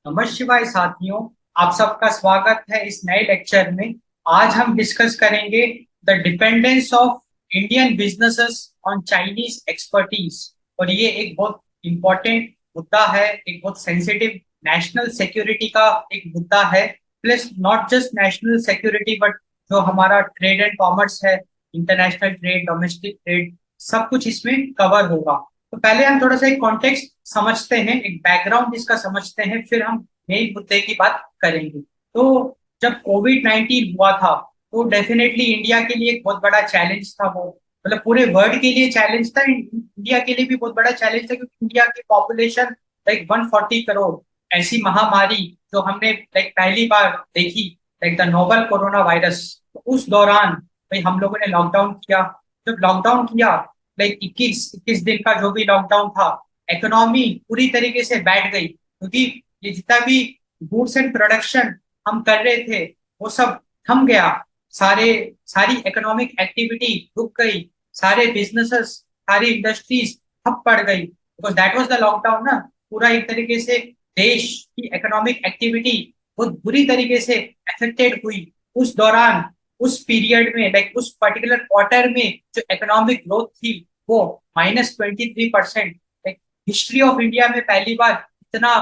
नमः शिवाय साथियों। आप सबका स्वागत है इस नए लेक्चर में। आज हम डिस्कस करेंगे the dependence of Indian businesses on Chinese expertise. और ये एक बहुत इंपॉर्टेंट मुद्दा है, एक बहुत सेंसिटिव नेशनल सिक्योरिटी का एक मुद्दा है। Plus not just national security but जो हमारा ट्रेड एंड कॉमर्स है, इंटरनेशनल ट्रेड, डोमेस्टिक ट्रेड, सब कुछ इसमें कवर होगा। तो पहले हम थोड़ा सा एक कॉन्टेक्स्ट समझते हैं, एक बैकग्राउंड इसका समझते हैं, फिर हम मेन मुद्दे की बात करेंगे। तो जब कोविड 19 हुआ था तो डेफिनेटली इंडिया के लिए एक बहुत बड़ा चैलेंज था वो। मतलब पूरे वर्ल्ड के लिए चैलेंज था, इंडिया के लिए भी बहुत बड़ा चैलेंज था, क्योंकि इंडिया की पॉपुलेशन लाइक 140 करोड़। ऐसी महामारी जो हमने लाइक पहली बार देखी, like the novel corona virus. तो उस दौरान भाई हम लोगों ने लॉकडाउन किया। जब लॉकडाउन किया, लाइक 21 दिन का जो भी लॉकडाउन था, इकोनॉमी पूरी तरीके से बैठ गई, क्योंकि ये जितना भी गुड्स एंड प्रोडक्शन हम कर रहे थे वो सब थम गया। सारे सारी इकोनॉमिक एक्टिविटी रुक गई, सारे बिजनेसेस, सारी इंडस्ट्रीज ठप पड़ गई, because that was the lockdown ना। पूरा एक तरीके से देश की इकोनॉमिक एक्टिविटी बहुत बुरी तरीके से अफेक्टेड हुई उस दौरान। उस पीरियड में लाइक उस पर्टिकुलर क्वार्टर में जो इकोनॉमिक ग्रोथ थी वो -23%। लाइक हिस्ट्री ऑफ इंडिया में पहली बार इतना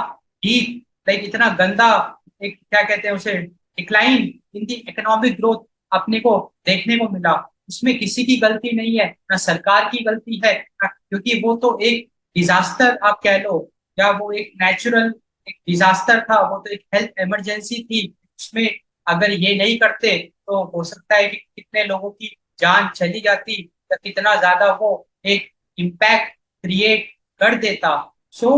डीप, लाइक इतना गंदा, एक क्या कहते हैं उसे, decline in the economic growth अपने को देखने को मिला। उसमें किसी की गलती नहीं है, ना सरकार की गलती है, क्योंकि वो तो एक डिजास्टर आप कह लो, या वो एक नेचुरल एक डिजास्टर था, वो तो एक हेल्थ इमरजेंसी थी। उसमें अगर ये नहीं करते तो हो सकता है कि कितने लोगों की जान चली जाती, या कितना ज्यादा वो एक इम्पैक्ट क्रिएट कर देता। सो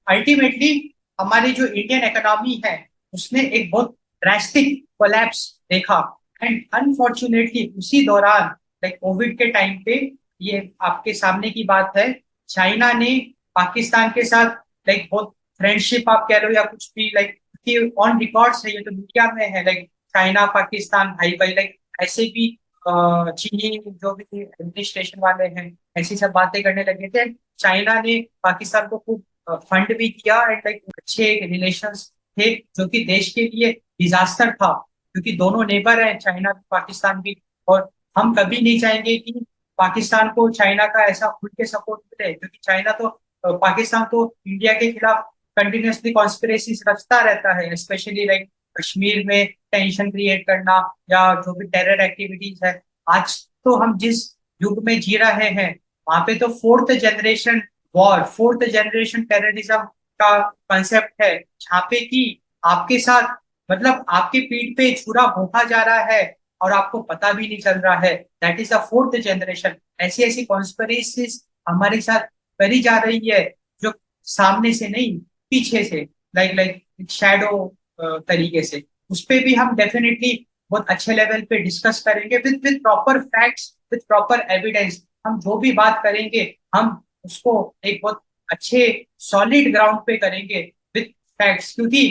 अल्टीमेटली हमारी जो इंडियन इकोनॉमी है उसने एक बहुत ड्रास्टिक कोलैप्स देखा। एंड अनफॉर्चुनेटली उसी दौरान लाइक कोविड के टाइम पे, ये आपके सामने की बात है, चाइना ने पाकिस्तान के साथ लाइक बहुत फ्रेंडशिप आप कह लो या कुछ भी, लाइक ऑन रिकॉर्ड्स है, ये तो मीडिया में है, लाइक चाइना पाकिस्तान भाई भाई, लाइक ऐसे भी चीनी जो भी एडमिनिस्ट्रेशन वाले हैं ऐसी सब बातें करने लगे थे। चाइना ने पाकिस्तान को खूब फंड भी किया, एंड लाइक अच्छे रिलेशंस थे, जो कि देश के लिए डिजास्टर था, क्योंकि दोनों नेबर हैं, चाइना भी पाकिस्तान भी। और हम कभी नहीं चाहेंगे कि पाकिस्तान को चाइना का ऐसा खुल के सपोर्ट मिले, क्योंकि चाइना तो पाकिस्तान तो इंडिया के खिलाफ कंटिन्यूसली कॉन्स्पिरेसी रचता रहता है, स्पेशली लाइक कश्मीर में टेंशन क्रिएट करना, या जो भी टेरर एक्टिविटीज है। आज तो हम जिस युग में जी रहे हैं वहां पे तो fourth generation war, fourth generation terrorism का कंसेप्ट है, जहाँ पे कि आपके साथ, मतलब आपकी पीठ पे छुरा भोंका जा रहा है और आपको पता भी नहीं चल रहा है। That is the fourth generation. ऐसी ऐसी कॉन्स्पिरेसीज हमारे साथ करी जा रही है, जो सामने से नहीं, पीछे से, लाइक लाइक शैडो तरीके से। उस पे भी हम डेफिनेटली बहुत अच्छे लेवल पे डिस्कस करेंगे with proper facts, with proper evidence. हम जो भी बात करेंगे हम उसको एक बहुत अच्छे सॉलिड ग्राउंड पे करेंगे विद फैक्ट्स, क्योंकि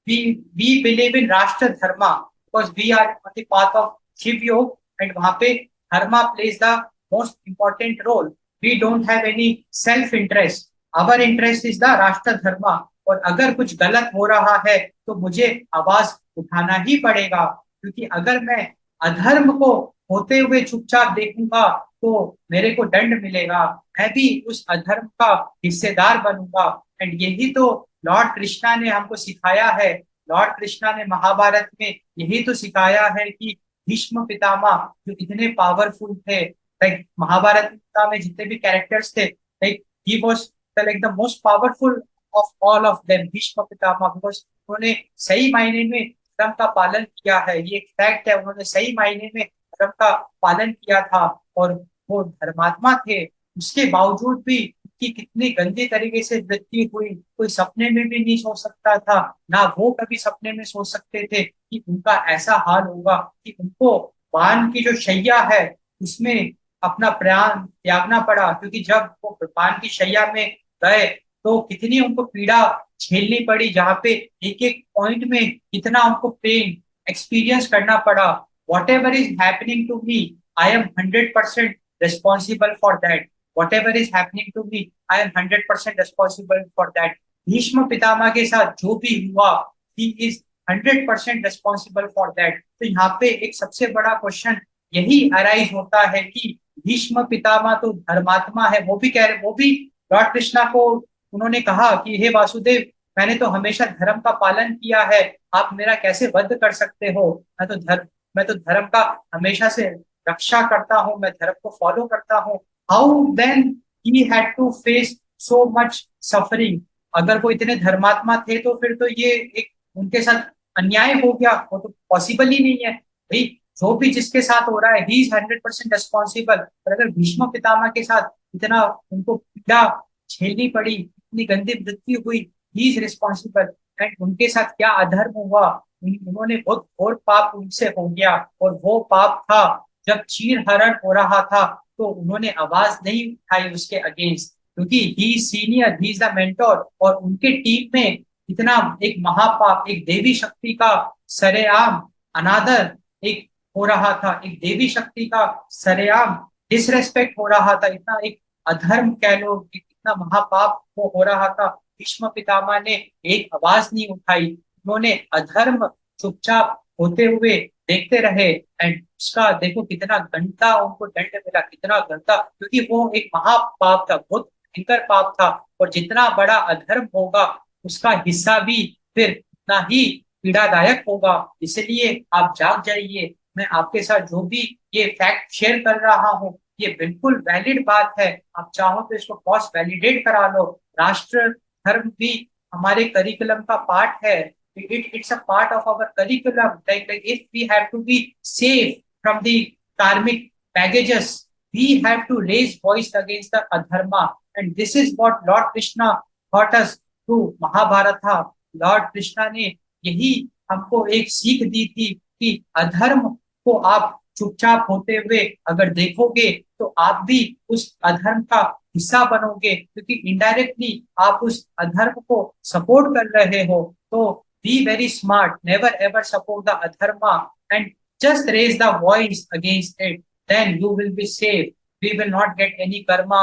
we we believe in Rashtra Dharma, because we are on the path of Shiv Yog, and वहां पे Dharma plays the most important role. We don't have any self interest, our interest is the Rashtra Dharma. और अगर कुछ गलत हो रहा है तो मुझे आवाज उठाना ही पड़ेगा, क्योंकि अगर मैं अधर्म को होते हुए चुपचाप देखूंगा तो मेरे को दंड मिलेगा, मैं भी उस अधर्म का हिस्सेदार बनूंगा। एंड यही तो लॉर्ड कृष्णा ने हमको सिखाया है। लॉर्ड कृष्णा ने महाभारत में यही तो सिखाया है कि भीष्म पितामह जो इतने पावरफुल थे, लाइक महाभारत में जितने भी कैरेक्टर्स थे, like he was like the most powerful of all of them, Bhishma Pitamah, because उन्होंने सही मायने में धर्म का पालन किया है। ये एक फैक्ट है, उन्होंने सही मायने में धर्म का पालन किया था, और वो धर्मात्मा थे। उसके बावजूद भी कि कितनी गंदी तरीके से मृत्यु हुई, कोई सपने में भी नहीं सोच सकता था, ना वो कभी सपने में सोच सकते थे कि उनका ऐसा हाल होगा, कि उनको बाण की जो शैया है उसमें अपना प्राण त्यागना पड़ा। क्योंकि जब वो बाण की शैया में गए तो कितनी उनको पीड़ा झेलनी पड़ी, जहाँ पे एक एक पॉइंट में कितना उनको पेन एक्सपीरियंस करना पड़ा। Whatever is happening to me, I am 100% responsible for that. Whatever is happening to me, I am 100% responsible for that. Bhishma Pitamah के साथ जो भी हुआ, he is 100% responsible for that. तो यहाँ पे एक सबसे बड़ा क्वेश्चन यही अराइज होता है कि भीष्म पितामह तो धर्मात्मा है, वो भी कह रहे, वो भी लॉर्ड कृष्णा को उन्होंने कहा कि हे वासुदेव, मैंने तो हमेशा धर्म का पालन किया है, आप मेरा कैसे वध कर सकते हो? मैं तो धर्म का हमेशा से रक्षा करता हूँ, मैं धर्म को फॉलो करता हूँ। How then he had to face so much suffering? अगर वो इतने धर्मात्मा थे तो फिर तो ये एक उनके साथ अन्याय हो गया, वो तो पॉसिबल ही नहीं है भाई। जो भी जिसके साथ हो रहा है, ही इज 100% रिस्पॉन्सिबल। और अगर भीष्म पितामह के साथ इतना उनको पीड़ा झेलनी पड़ी, इतनी गंदी मृत्यु हुई, ही इज रिस्पॉन्सिबल। एंड उनके साथ क्या अधर्म हुआ, उन्होंने बहुत घोर पाप उनसे हो गया। और वो पाप था जब चीर हरण हो रहा था तो उन्होंने आवाज नहीं उठाई उसके अगेंस्ट, क्योंकि he senior, he is the mentor. और उनके टीम में इतना एक महापाप, एक देवी शक्ति का सरेआम अनादर एक हो रहा था, एक देवी शक्ति का सरेआम डिसरेस्पेक्ट हो रहा था, इतना एक अधर्म कह लो, इतना महापाप वो हो रहा था। भीष्म पितामह ने एक आवाज नहीं उठाई, उन्होंने अधर्म चुपचाप होते हुए देखते रहे। एंड उसका देखो कितना गंदा उनको दंड मिला, कितना गंदा, क्योंकि वो एक महापाप था, बहुत भयंकर पाप था। और जितना बड़ा अधर्म होगा उसका हिस्सा भी फिर उतना ही पीड़ादायक होगा। इसलिए आप जाग जाइए। मैं आपके साथ जो भी ये फैक्ट शेयर कर रहा हूँ, ये बिल्कुल वैलिड बात है। आप चाहो तो इसको क्रॉस वैलिडेट करा लो। राष्ट्र धर्म भी हमारे करिकुलम का पार्ट है। It's a part of our curriculum. Like if we have to be safe from the karmic baggages, we have to raise voice against the adharma. And this is what Lord Krishna taught us through Mahabharata. Lord Krishna ने यही हमको एक सीख दी थी कि अधर्म को आप चुपचाप होते हुए अगर देखोगे तो आप भी उस अधर्म का हिस्सा बनोगे, क्योंकि इनडायरेक्टली आप उस अधर्म को सपोर्ट कर रहे हो। तो be very smart, never ever support the adharma and just raise the voice against it, then you will be safe. We will not get any karma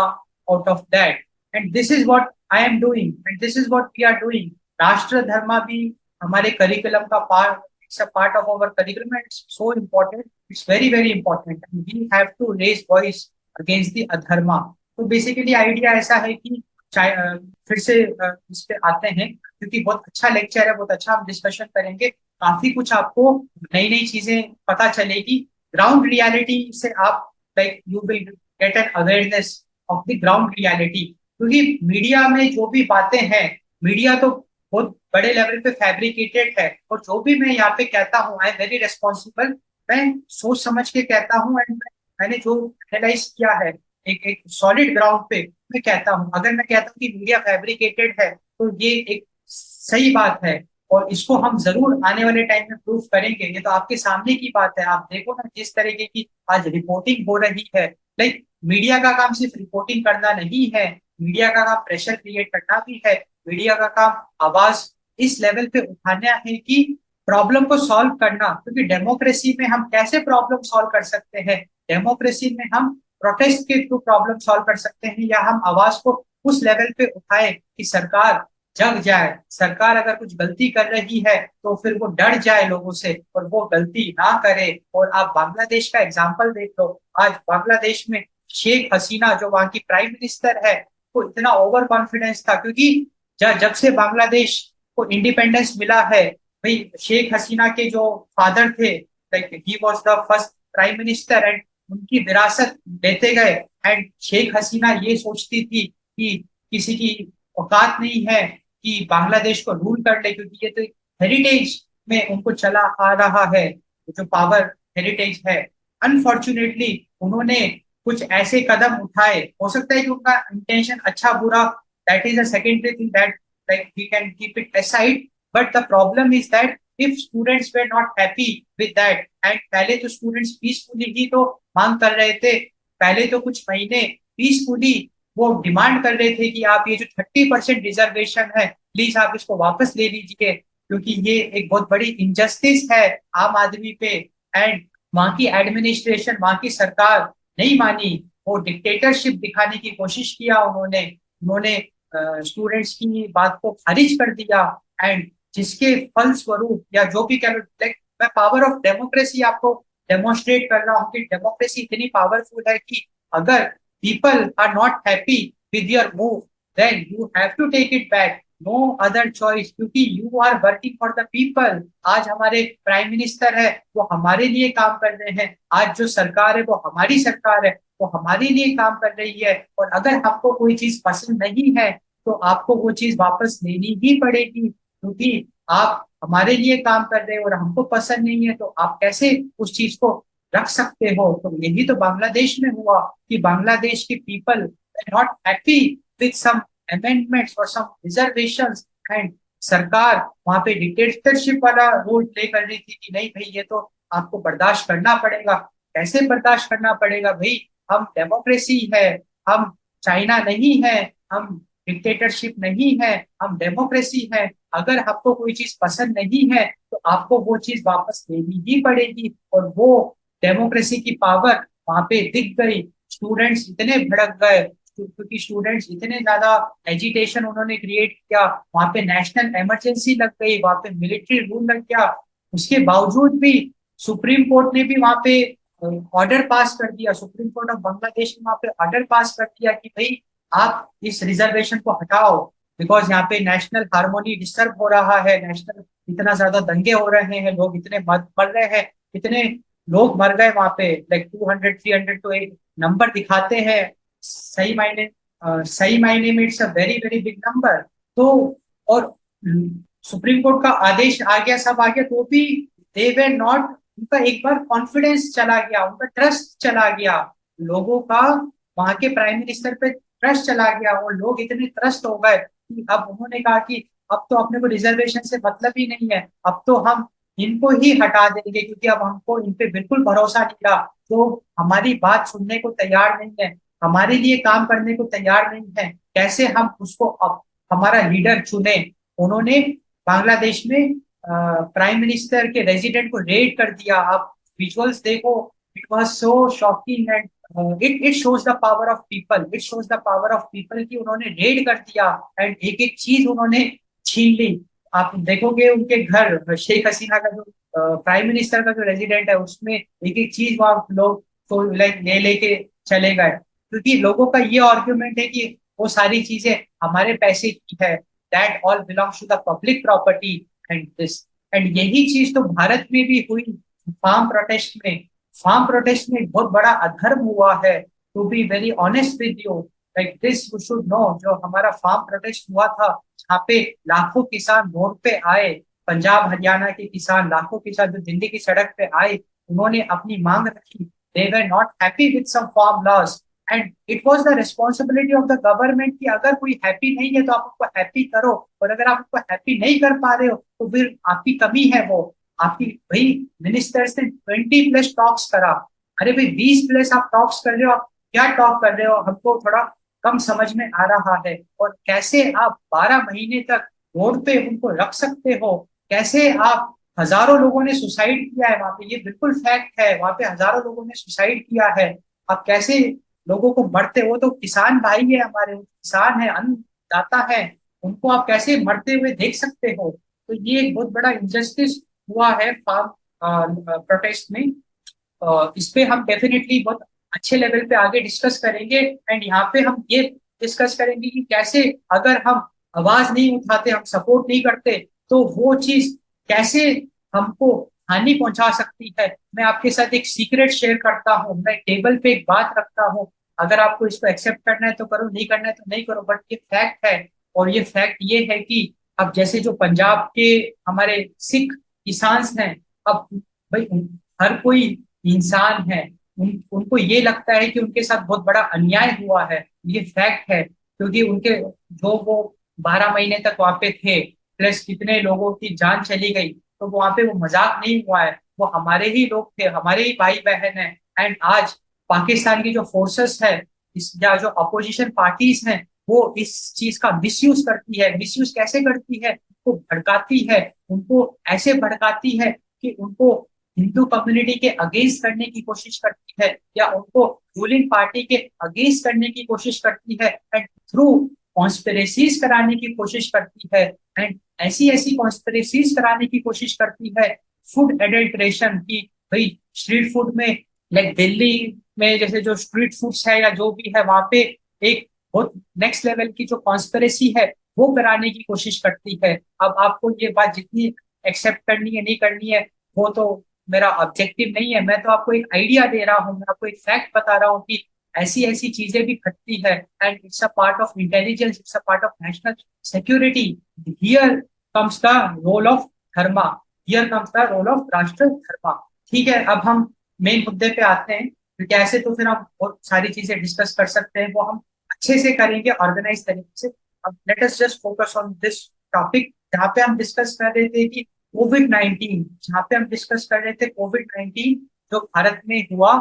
out of that. And this is what I am doing, and this is what we are doing. राष्ट्र धर्मा भी हमारे curriculum का part, it's a part of our curriculum, and it's so important, it's very very important. We have to raise voice against the Adharma. तो basically idea ऐसा है कि फिर से इस पे आते हैं, क्योंकि बहुत अच्छा लेक्चर है, बहुत अच्छा हम डिस्कशन करेंगे। काफी कुछ आपको नई नई चीजें पता चलेगी ग्राउंड रियलिटी से। आप like you will get an awareness of the ground reality. क्योंकि मीडिया में जो भी बातें हैं, मीडिया तो बहुत बड़े लेवल पे फैब्रिकेटेड है। और जो भी मैं यहाँ पे कहता हूँ, आई एम वेरी रिस्पॉन्सिबल। मैं सोच समझ के कहता हूँ, एंड मैंने जो एनालाइज किया है एक एक सॉलिड ग्राउंड पे मैं कहता हूँ। अगर मैं कहता हूँ कि मीडिया फैब्रिकेटेड है तो ये एक सही बात है, और इसको हम जरूर आने वाले टाइम में प्रूफ करेंगे। ये तो आपके सामने की बात है, आप देखो ना जिस तरीके की आज रिपोर्टिंग हो रही है। लाइक मीडिया का काम सिर्फ रिपोर्टिंग करना नहीं है, मीडिया का काम प्रेशर क्रिएट करना भी है। मीडिया का काम आवाज इस लेवल पे उठाना है कि प्रॉब्लम को सॉल्व करना। क्योंकि डेमोक्रेसी में हम कैसे प्रॉब्लम सॉल्व कर सकते हैं? डेमोक्रेसी में हम प्रोटेस्ट के थ्रू प्रॉब्लम सॉल्व कर सकते हैं, या हम आवाज को उस लेवल पे उठाए कि सरकार जग जाए। सरकार अगर कुछ गलती कर रही है तो फिर वो डर जाए लोगों से और वो गलती ना करे। और आप बांग्लादेश का एग्जाम्पल देख लो। आज बांग्लादेश में शेख हसीना जो वहां की प्राइम मिनिस्टर है, वो इतना ओवर कॉन्फिडेंस था, क्योंकि जब से बांग्लादेश को इंडिपेंडेंस मिला है, भाई शेख हसीना के जो फादर थे, like he was the first prime minister, and उनकी विरासत लेते गए। एंड शेख हसीना ये सोचती थी कि किसी की औकात नहीं है कि बांग्लादेश को रूल कर ले, क्योंकि ये तो हेरिटेज में उनको चला आ रहा है, जो पावर हेरिटेज है। अनफॉर्चुनेटली उन्होंने कुछ ऐसे कदम उठाए, हो सकता है कि उनका इंटेंशन अच्छा बुरा, that is a secondary thing that like we can keep it aside, but the problem is that if students were not happy with that, and पहले तो students peacefully ही तो मांग कर रहे थे, पहले तो कुछ महीने पीसफुली वो डिमांड कर रहे थे कि आप ये जो 30% रिजर्वेशन है प्लीज आप इसको वापस ले लीजिए, क्योंकि ये एक बहुत बड़ी इनजस्टिस है आम आदमी पे। एंड वहां की एडमिनिस्ट्रेशन, वहां की सरकार नहीं मानी, वो डिक्टेटरशिप दिखाने की कोशिश किया उन्होंने। उन्होंने स्टूडेंट्स की बात को खारिज कर दिया, एंड जिसके फल स्वरूप या जो भी कह लो, लाइक मैं पावर ऑफ डेमोक्रेसी आपको डेमोन्स्ट्रेट कर रहा हूँ कि डेमोक्रेसी इतनी पावरफुल है कि अगर people are not happy with your move, then you have to take it back, no other choice, क्योंकि you are working for the people. आज हमारे प्राइम मिनिस्टर है, वो हमारे लिए काम कर रहे हैं। आज जो सरकार है वो हमारी सरकार है, वो हमारे लिए काम कर रही है। और अगर आपको कोई चीज पसंद नहीं है तो आपको वो चीज वापस लेनी ही पड़ेगी, क्योंकि आप हमारे लिए काम कर रहे हो और हमको पसंद नहीं है, तो आप कैसे उस चीज को रख सकते हो। तो यही तो बांग्लादेश में हुआ कि बांग्लादेश की people not happy with some amendments और सम रिजर्वेशंस, एंड सरकार वहां पे डिक्टेटरशिप वाला रोल प्ले कर रही थी कि नहीं भाई ये तो आपको बर्दाश्त करना पड़ेगा। कैसे बर्दाश्त करना पड़ेगा भाई, हम डेमोक्रेसी है, हम चाइना नहीं है, हम डिक्टेटरशिप नहीं है, हम डेमोक्रेसी है। अगर आपको कोई चीज पसंद नहीं है तो आपको वो चीज वापस लेनी ही पड़ेगी। और वो डेमोक्रेसी की पावर वहां पे दिख गई। स्टूडेंट्स इतने भड़क गए, क्योंकि स्टूडेंट्स इतने ज्यादा एजिटेशन उन्होंने क्रिएट किया, वहां पे नेशनल इमरजेंसी लग गई, वहां पे मिलिट्री रूल लग गया। उसके बावजूद भी सुप्रीम कोर्ट ने भी वहां पे ऑर्डर पास कर दिया, सुप्रीम कोर्ट ऑफ बांग्लादेश ने वहां पे ऑर्डर पास कर दिया कि भाई आप इस रिजर्वेशन को हटाओ, बिकॉज यहाँ पे नेशनल हार्मोनी डिस्टर्ब हो रहा है, नेशनल इतना ज्यादा दंगे हो रहे हैं, लोग इतने मर रहे हैं, इतने लोग मर गए वहां पे, लाइक 200 300 तो एक नंबर दिखाते हैं। सही मायने सही मायने में it's a very very big number. तो और सुप्रीम कोर्ट का आदेश आ गया, सब आ गया, तो भी दे वे नॉट, उनका एक बार कॉन्फिडेंस चला गया, उनका ट्रस्ट चला गया, लोगों का वहां के प्राइम मिनिस्टर पे ट्रस्ट चला गया। और लोग इतने त्रस्त हो गए कि अब उन्होंने कहा कि अब तो अपने को रिजर्वेशन से मतलब ही नहीं है, अब तो हम इनको ही हटा देंगे, क्योंकि अब हमको इन पे बिल्कुल भरोसा नहीं रहा। तो हमारी बात सुनने को तैयार नहीं है, हमारे लिए काम करने को तैयार नहीं है, कैसे हम उसको अब हमारा लीडर चुने। उन्होंने बांग्लादेश में प्राइम मिनिस्टर के रेजिडेंट को रेड कर दिया। आप विजुअल्स देखो, it was so shocking, and it shows the power of people, it shows the power of people कि उन्होंने रेड कर दिया एंड एक एक चीज उन्होंने छीन ली। आप देखोगे उनके घर, शेख हसीना का जो प्राइम मिनिस्टर का जो रेजिडेंट है, उसमें एक एक चीज वहां लोग तो लाइक ले लेके चले गए, क्योंकि लोगों का ये आर्ग्यूमेंट है कि वो सारी चीजें हमारे पैसे की है, that all belongs to the public property, and this and यही चीज तो भारत में भी हुई फार्म प्रोटेस्ट में। फार्म प्रोटेस्ट में एक बहुत बड़ा अधर्म हुआ है, to be very honest with you, like this you should know. जो हमारा फार्म प्रोटेस्ट हुआ था, जहाँ पे लाखों किसान रोड पे आए, पंजाब हरियाणा के किसान, लाखों किसान जो दिल्ली की सड़क पे आए, उन्होंने अपनी मांग रखी। They were not happy with some farm laws, and it was the responsibility of the government कि अगर कोई हैप्पी नहीं है तो आप उसको हैप्पी करो, और अगर आप उसको हैप्पी नहीं कर पा रहे हो तो फिर आपकी कमी है वो, आपकी। भाई मिनिस्टर्स ने 20+ टॉक्स करा, अरे भाई 20+ आप टॉक्स कर रहे हो, आप क्या टॉक कर रहे हो, हमको थोड़ा कम समझ में आ रहा है। और कैसे आप 12 महीने तक रोड पे उनको रख सकते हो, कैसे आप, हजारों लोगों ने सुसाइड किया है वहां पे, ये बिल्कुल फैक्ट है, वहां पे हजारों लोगों ने सुसाइड किया है। आप कैसे लोगों को मरते, वो तो किसान भाई है हमारे, वो किसान है, अन्नदाता है, उनको आप कैसे मरते हुए देख सकते हो। तो ये एक बहुत बड़ा इंजस्टिस हुआ है फार्म प्रोटेस्ट में। इस पे हम डेफिनेटली बहुत अच्छे लेवल पे आगे डिस्कस करेंगे, एंड यहाँ पे हम ये डिस्कस करेंगे कि कैसे अगर हम आवाज नहीं उठाते, हम सपोर्ट नहीं करते, तो वो चीज कैसे हमको हानि पहुंचा सकती है। मैं आपके साथ एक सीक्रेट शेयर करता हूँ, मैं टेबल पे एक बात रखता हूँ, अगर आपको इसको एक्सेप्ट करना है तो करो, नहीं करना है तो नहीं करो, बट ये फैक्ट है। और ये फैक्ट ये है कि अब जैसे जो पंजाब के हमारे सिख किसान हैं, अब भाई हर कोई इंसान है, उनको ये लगता है कि उनके साथ बहुत बड़ा अन्याय हुआ है, ये फैक्ट है, क्योंकि उनके जो वो 12 महीने तक वहां पे थे, प्लस कितने लोगों की जान चली गई, तो वहां पे वो मजाक नहीं हुआ है, वो हमारे ही लोग थे, हमारे ही भाई बहन है। एंड आज पाकिस्तान की जो फोर्सेस है, इस या जो अपोजिशन पार्टीज हैं, वो इस चीज का मिसयूज करती है। मिसयूज कैसे करती है, उनको भड़काती है, उनको ऐसे भड़काती है कि उनको हिंदू कम्युनिटी के अगेंस्ट करने की कोशिश करती है, या उनको रूलिंग पार्टी के अगेंस्ट करने की कोशिश करती है, एंड थ्रू कॉन्स्पिरेसीज कराने की कोशिश करती है, एंड ऐसी ऐसी कॉन्स्पिरेसीज कराने की कोशिश करती है, फूड एडल्ट्रेशन की, भाई स्ट्रीट फूड में, लाइक दिल्ली में जैसे जो स्ट्रीट फूड्स है या जो भी है वहां पे एक बहुत नेक्स्ट लेवल की जो कॉन्स्पिरेसी है वो कराने की कोशिश करती है। अब आपको ये बात जितनी एक्सेप्ट करनी है नहीं करनी है वो तो मेरा ऑब्जेक्टिव नहीं है, मैं तो आपको एक आइडिया दे रहा हूँ, मैं आपको एक फैक्ट बता रहा हूँ कि ऐसी ऐसी चीजें भी घटती है, and it's a part of intelligence, it's a part of national security. Here comes the role of dharma, here comes the role of rashtra dharma. ठीक है, अब हम मेन मुद्दे पे आते हैं, क्योंकि ऐसे तो फिर हम बहुत सारी चीजें डिस्कस कर सकते हैं, वो हम अच्छे से करेंगे ऑर्गेनाइज तरीके से। अब let us just focus on this topic, जहाँ पे हम डिस्कस कर रहे थे कि कोविड 19, जहाँ पे हम डिस्कस कर रहे थे कोविड 19 जो भारत में हुआ,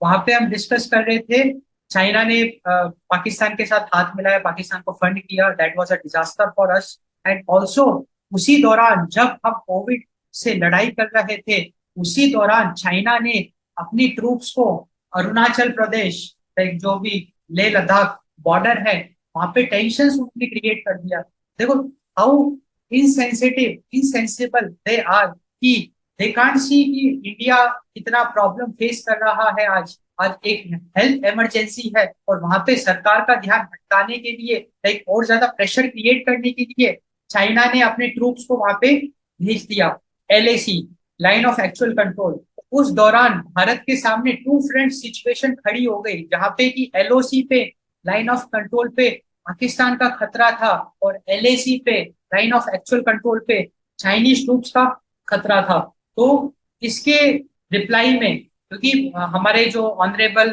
वहां पे हम डिस्कस कर रहे थे चाइना ने पाकिस्तान के साथ हाथ मिलाया, पाकिस्तान को फंड किया, that was a disaster for us. And also उसी दौरान जब हम कोविड से लड़ाई कर रहे थे, उसी दौरान चाइना ने अपनी ट्रूप्स को अरुणाचल प्रदेश, लाइक जो भी लेह लद्दाख बॉर्डर है, वहां पे टेंशन उन्होंने क्रिएट कर दिया। देखो how insensitive insensible they are, कि दे कांट सी कि इंडिया कितना प्रॉब्लम फेस कर रहा है। आज आज एक हेल्थ इमरजेंसी है और वहां पे सरकार का ध्यान भटकाने के लिए, लाइक और ज्यादा प्रेशर क्रिएट करने के लिए चाइना ने अपने ट्रूप्स को वहां पे भेज दिया, LAC, line of actual control. उस दौरान भारत के सामने टू फ्रंट सिचुएशन खड़ी हो गई, जहां पे कि LOC पे, लाइन ऑफ कंट्रोल पे पाकिस्तान का खतरा था, और LAC पे, लाइन ऑफ एक्चुअल कंट्रोल पे चाइनीज ट्रूप्स का खतरा था। तो इसके रिप्लाई में, क्योंकि हमारे जो ऑनरेबल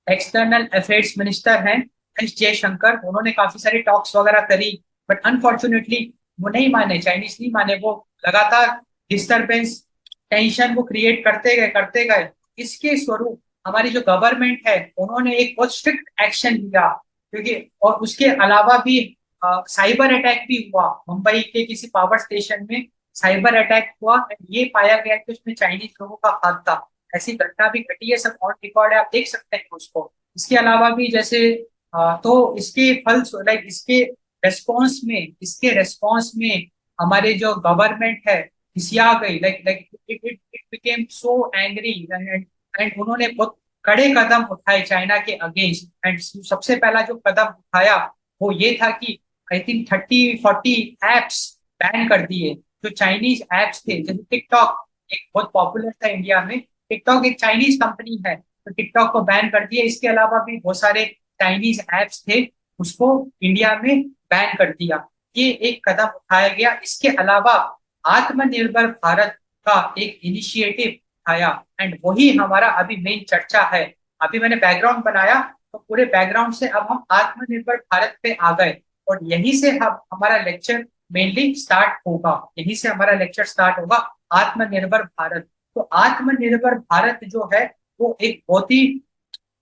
एक्सटर्नल अफेयर्स मिनिस्टर हैं S. जयशंकर, उन्होंने काफी सारी टॉक्स वगैरह करी, बट अनफॉर्चुनेटली वो नहीं माने, चाइनीज नहीं माने, वो लगातार डिस्टरबेंस टेंशन वो क्रिएट करते गए। इसके स्वरूप हमारी जो गवर्नमेंट है उन्होंने एक बहुत स्ट्रिक्ट एक्शन लिया, क्योंकि और उसके अलावा भी साइबर अटैक भी हुआ, मुंबई के किसी पावर स्टेशन में साइबर अटैक हुआ, ये पाया गया कि उसमें चाइनीज लोगों का हाथ था। ऐसी घटना भी घटी है, सब ऑन रिकॉर्ड है, आप देख सकते हैं उसको। इसके अलावा भी जैसे तो इसके फल, लाइक इसके रेस्पॉन्स में हमारे जो गवर्नमेंट है खिसिया गई, like like it became so angry, and उन्होंने बहुत कड़े कदम उठाए चाइना के अगेंस्ट। एंड सबसे पहला जो कदम उठाया वो ये था कि आई थिंक 30-40 एप्स बैन कर दिए, जो चाइनीज एप्स थे। जैसे टिकटॉक एक बहुत पॉपुलर था इंडिया में, टिकटॉक एक चाइनीज कंपनी है, तो टिकटॉक को बैन कर दिया। इसके अलावा भी बहुत सारे चाइनीज एप्स थे, उसको इंडिया में बैन कर दिया। ये एक कदम उठाया गया। इसके अलावा आत्मनिर्भर भारत का एक इनिशिएटिव आया, एंड वही हमारा अभी मेन चर्चा है। अभी मैंने बैकग्राउंड बनाया, तो पूरे बैकग्राउंड से अब हम आत्मनिर्भर भारत पे आ गए, और यहीं से हम हमारा लेक्चर मेनली स्टार्ट होगा, यहीं से हमारा लेक्चर स्टार्ट होगा, आत्मनिर्भर भारत। तो आत्मनिर्भर भारत जो है वो एक बहुत ही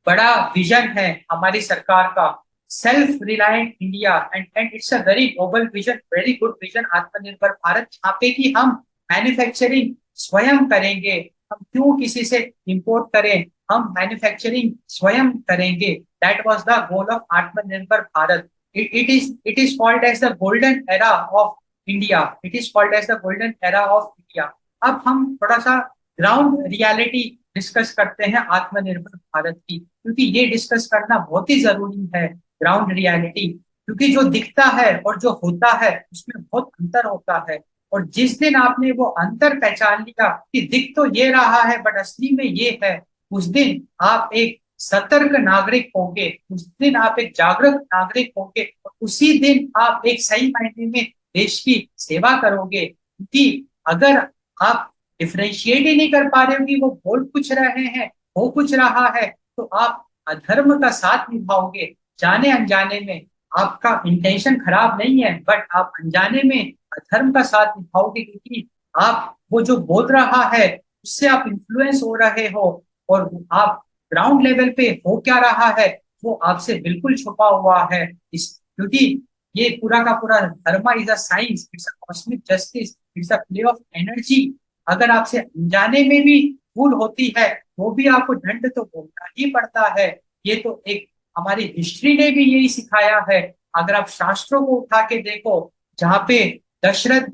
बड़ा विजन है हमारी सरकार का, self reliant India, and it's a very noble vision, very good vision, आत्मनिर्भर भारत, जहाँ पे कि हम मैन्युफैक्चरिंग स्वयं करेंगे। हम क्यों किसी से इंपोर्ट करें, हम मैन्युफैक्चरिंग स्वयं करेंगे। That was the goal of Atmanirbhar Bharat. It is called as the golden era of India, it is called as the golden era of India. अब हम थोड़ा सा ग्राउंड रियलिटी डिस्कस करते हैं आत्मनिर्भर भारत की, क्योंकि ये डिस्कस करना बहुत ही जरूरी है, ग्राउंड रियलिटी। क्योंकि जो दिखता है और जो होता है उसमें बहुत अंतर होता है, और जिस दिन आपने वो अंतर पहचान लिया कि दिख तो ये रहा है बट असली में ये है, उस दिन आप एक सतर्क नागरिक होंगे, उस दिन आप एक जागरूक नागरिक होंगे, और उसी दिन आप एक सही मायने में देश की सेवा करोगे। क्योंकि अगर आप डिफ्रेंशिएट ही नहीं कर पा रहे हो कि वो बोल कुछ रहे हैं, हो कुछ रहा है, तो आप अधर्म का साथ निभाओगे जाने अनजाने में। आपका इंटेंशन खराब नहीं है, बट आप अनजाने में अधर्म का साथ निभाओगे, क्योंकि आप वो जो बोल रहा है उससे आप इन्फ्लुएंस हो रहे हो, और आप ग्राउंड लेवल पे हो क्या रहा है वो आपसे बिल्कुल छुपा हुआ है। इस क्योंकि ये पूरा का पूरा धर्म is a science, it's a cosmic justice, it's a play of energy. अगर आपसे अनजाने में भी भूल होती है वो भी आपको दंड तो भोगना ही पड़ता है। ये तो एक हमारी हिस्ट्री ने भी यही सिखाया है। अगर आप शास्त्रों को उठा के देखो, जहाँ पे दशरथ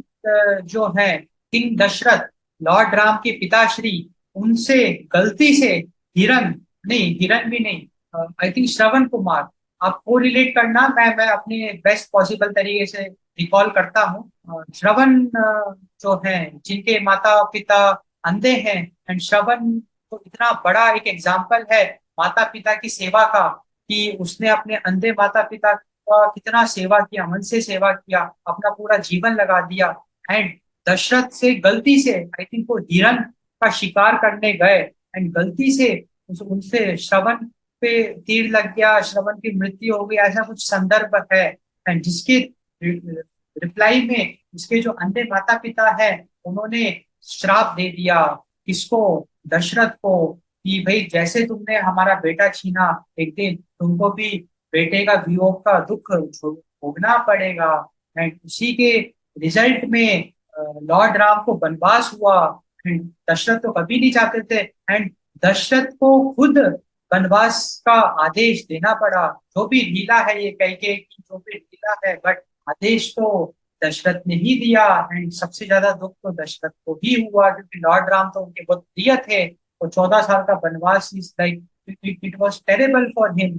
जो है, किंग दशरथ, लॉर्ड राम के पिताश्री, उनसे गलती से हिरन, नहीं हिरन भी नहीं, आई थिंक श्रवण कुमार, आप को रिलेट करना, मैं अपने बेस्ट पॉसिबल तरीके से रिकॉल करता हूँ। श्रवण जो है, जिनके माता पिता अंधे हैं, एंड श्रवण तो इतना बड़ा एक एग्जाम्पल है माता पिता की सेवा का, कि उसने अपने अंधे माता पिता का कितना सेवा किया, मन से सेवा किया, अपना पूरा जीवन लगा दिया। एंड दशरथ से गलती से, आई थिंक वो हिरन का शिकार करने गए, एंड गलती से उनसे श्रवण पे तीर लग गया, श्रवण की मृत्यु हो गई, ऐसा कुछ संदर्भ है। एंड जिसके रिप्लाई में उसके जो अंधे माता पिता है, उन्होंने श्राप दे दिया किसको, दशरथ को, कि भाई जैसे तुमने हमारा बेटा छीना, एक दिन तुमको भी बेटे का वियोग का दुख भोगना पड़ेगा। एंड उसी के रिजल्ट में लॉर्ड राम को वनवास हुआ। एंड दशरथ तो कभी नहीं चाहते थे, एंड दशरथ को खुद वनवास का आदेश देना पड़ा। जो भी लीला है ये कह के कि जो भी लीला है, बट आदेश तो दशरथ ने ही दिया। एंड सबसे ज्यादा दुख तो दशरथ को ही हुआ, क्योंकि लॉर्ड राम तो उनके बहुत प्रिय थे। और 14 साल का वनवास is like, it was terrible for him.